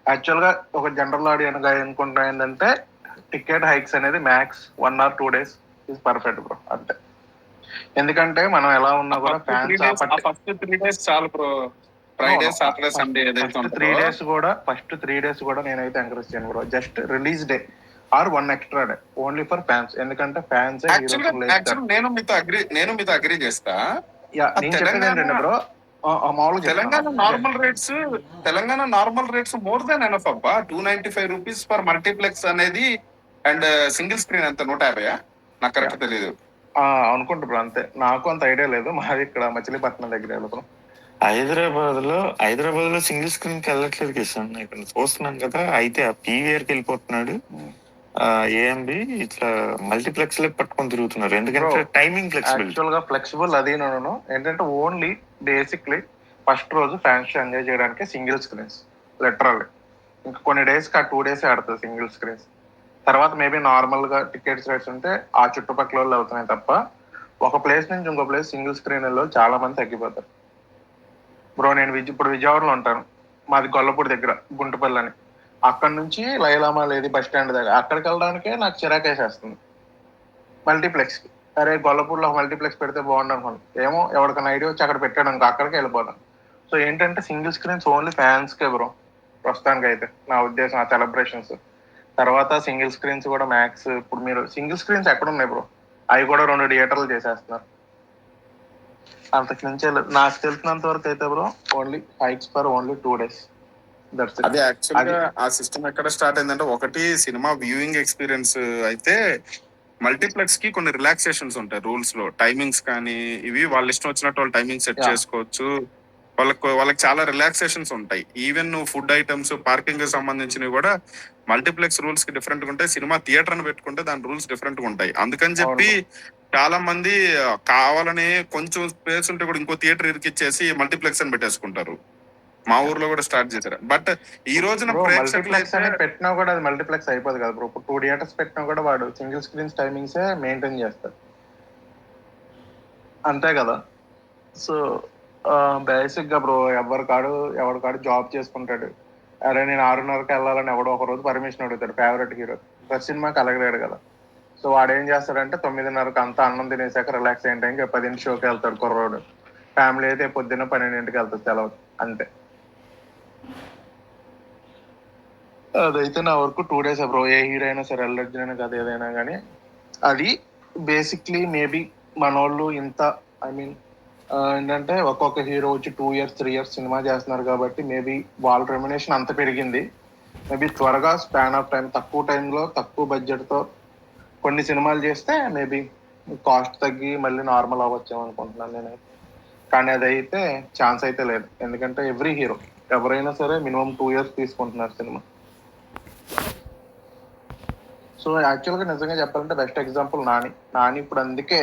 యాక్చువల్ గా ఒక జనరల్ ఆడియన్స్ గా అనుకుంటా ఏంటంటే టికెట్ హైక్స్ అనేది max 1 or 2 days is perfect bro అంతే. ఎందుకంటే మనం ఎలా ఉన్నా కూడా ఫస్ట్ 3 days చాలు bro. Friday Saturday Sunday first 3 days కూడా నేనైతే ఎంకరేజ్ చేయను bro. Just release day or 1 extra day only for fans. ఎందుకంటే ఫ్యాన్స్ నేను మీతో అగ్రీ చేస్తా. నేను చెప్పేది ఏంటంటే bro, Telangana normal rates more than enough అబ్బా. 295 రూపీస్ ఫర్ మల్టీప్లెక్స్ అనేది, అండ్ సింగిల్ స్క్రీన్ అంత 150. నాకు కరెక్ట్ తెలియదు అనుకుంటా బ్రో, అంతే. నాకు అంత ఐడియా లేదు, మాది ఇక్కడ మచిలీపట్నం దగ్గర బ్రో. హైదరాబాద్ లో సింగిల్ స్క్రీన్ కి వెళ్ళట్లేదు కిషన్, ఇక్కడ చూస్తున్నాను కదా. అయితే ఆ పీవీఆర్ కి వెళ్ళిపోతున్నాడు, ఏఎంబి ఇట్లా మల్టీప్లెక్స్ లో పట్టుకొని తిరుగుతున్నారు. ఎందుకంటే టైమింగ్ ఫ్లెక్సిబుల్ అది ఏంటంటే ఓన్లీ బేసిక్లీ ఫస్ట్ రోజు ఫ్యాన్స్ ఎంజాయ్ చేయడానికి సింగిల్ స్క్రీన్స్ లిటరల్లీ. ఇంకా కొన్ని డేస్ కి 2 days ఆడుతుంది సింగిల్ స్క్రీన్స్. తర్వాత మేబీ నార్మల్ గా టికెట్స్ రేట్స్ ఉంటే ఆ చుట్టుపక్కల వాళ్ళు అవుతున్నాయి తప్ప, ఒక ప్లేస్ నుంచి ఇంకో ప్లేస్ సింగిల్ స్క్రీన్ లో చాలా మంది తగ్గిపోతారు బ్రో. నేను ఇప్పుడు విజయవాడలో ఉంటాను, మాది గొల్లపూడి దగ్గర గుంటుపల్లి అని. అక్కడ నుంచి లైలామా లేదు బస్ స్టాండ్ దగ్గర, అక్కడికి వెళ్ళడానికే నాకు చిరాకేసేస్తుంది మల్టీప్లెక్స్ కి. అరే గొల్లపూడిలో మల్టీప్లెక్స్ పెడితే బాగుండు అనుకోండి, ఏమో ఎవరికైనా ఐడియా వచ్చి అక్కడ పెట్టాడు అనుకో, అక్కడికి వెళ్ళిపోతాను. సో ఏంటంటే సింగిల్ స్క్రీన్స్ ఓన్లీ ఫ్యాన్స్ కే బ్రో ప్రస్తుతానికి అయితే నా ఉద్దేశం. ఆ సెలబ్రేషన్స్ తర్వాత సింగిల్ స్క్రీన్స్ కూడా మ్యాక్స్. ఇప్పుడు మీరు సింగిల్ స్క్రీన్స్ ఎక్కడ ఉన్నాయి బ్రో, అవి కూడా 2 థియేటర్లు చేసేస్తున్నారు. అంతకు మించి నాకు తెలిసినంత వరకు అయితే bro only hikes for only 2 days. అది యాక్చువల్ గా ఆ సిస్టమ్ ఎక్కడ స్టార్ట్ అయిందంటే, ఒకటి సినిమా వ్యూయింగ్ ఎక్స్పీరియన్స్ అయితే మల్టీప్లెక్స్ కి కొన్ని రిలాక్సేషన్స్ ఉంటాయి రూల్స్ లో, టైమింగ్స్ కానీ ఇవి వాళ్ళ ఇష్టం వచ్చినట్టు వాళ్ళు టైమింగ్ సెట్ చేసుకోవచ్చు. వాళ్ళకి చాలా రిలాక్సేషన్స్ ఉంటాయి. ఈవెన్ ఫుడ్ ఐటమ్స్, పార్కింగ్ కి సంబంధించినవి కూడా మల్టీప్లెక్స్ రూల్స్ కి డిఫరెంట్ గా ఉంటాయి. సినిమా థియేటర్ అని పెట్టుకుంటే దాని రూల్స్ డిఫరెంట్ గా ఉంటాయి. అందుకని చెప్పి చాలా మంది కావాలని కొంచెం స్పేస్ ఉంటే కూడా ఇంకో థియేటర్ ఇరికిచ్చేసి మల్టీప్లెక్స్ అని పెట్టేసుకుంటారు. మా ఊర్లో కూడా స్టార్ట్ చేశారు. బట్ ఈ రోజున మల్టీప్లెక్స్ అని పెట్టినా కూడా అది మల్టీప్లెక్స్ అయిపోదు కదా బ్రో. 2 థియేటర్స్ పెట్టినా కూడా వాడు సింగిల్ స్క్రీన్స్ టైమింగ్స్ మెయింటైన్ చేస్తాడు అంతే కదా. సో బేసిక్ గా బ్రో ఎవరికాడు జాబ్ చేసుకుంటాడు. అరే నేను 6:30కి వెళ్ళాలని ఎవడో ఒక రోజు పర్మిషన్ అడుగుతాడు ఫేవరెట్ హీరో. ప్రతి సినిమాకి అలగలేడు కదా. సో వాడు ఏం చేస్తాడంటే 9:30కి అంతా అన్నం తినేసాక రిలాక్స్ అయ్యే టైంకి 10 షోకి వెళ్తాడు కుర్రోడు. ఫ్యామిలీ అయితే పొద్దున్న 12ంటికి వెళ్తాడు సెలవు అంతే. అదైతే నా వరకు 2 days బ్రో. ఏ హీరో అయినా సరే, అల్లర్జున్ కదా ఏదైనా కానీ, అది బేసిక్లీ మేబీ మనోళ్ళు ఇంత ఏంటంటే ఒక్కొక్క హీరో వచ్చి 2 years 3 years సినిమా చేస్తున్నారు కాబట్టి మేబీ వాళ్ళ రెమ్యునేషన్ అంత పెరిగింది. మేబీ త్వరగా స్పాన్ ఆఫ్ టైం, తక్కువ టైంలో తక్కువ బడ్జెట్ తో కొన్ని సినిమాలు చేస్తే మేబీ కాస్ట్ తగ్గి మళ్ళీ నార్మల్ అవ్వచ్చు అనుకుంటున్నాను నేనైతే. కానీ అదైతే ఛాన్స్ అయితే లేదు. ఎందుకంటే ఎవ్రీ హీరో ఎవరైనా సరే మినిమం 2 years తీసుకుంటున్నారు సినిమా. సో యాక్చువల్గా నిజంగా చెప్పాలంటే బెస్ట్ ఎగ్జాంపుల్ నాని ఇప్పుడు అందుకే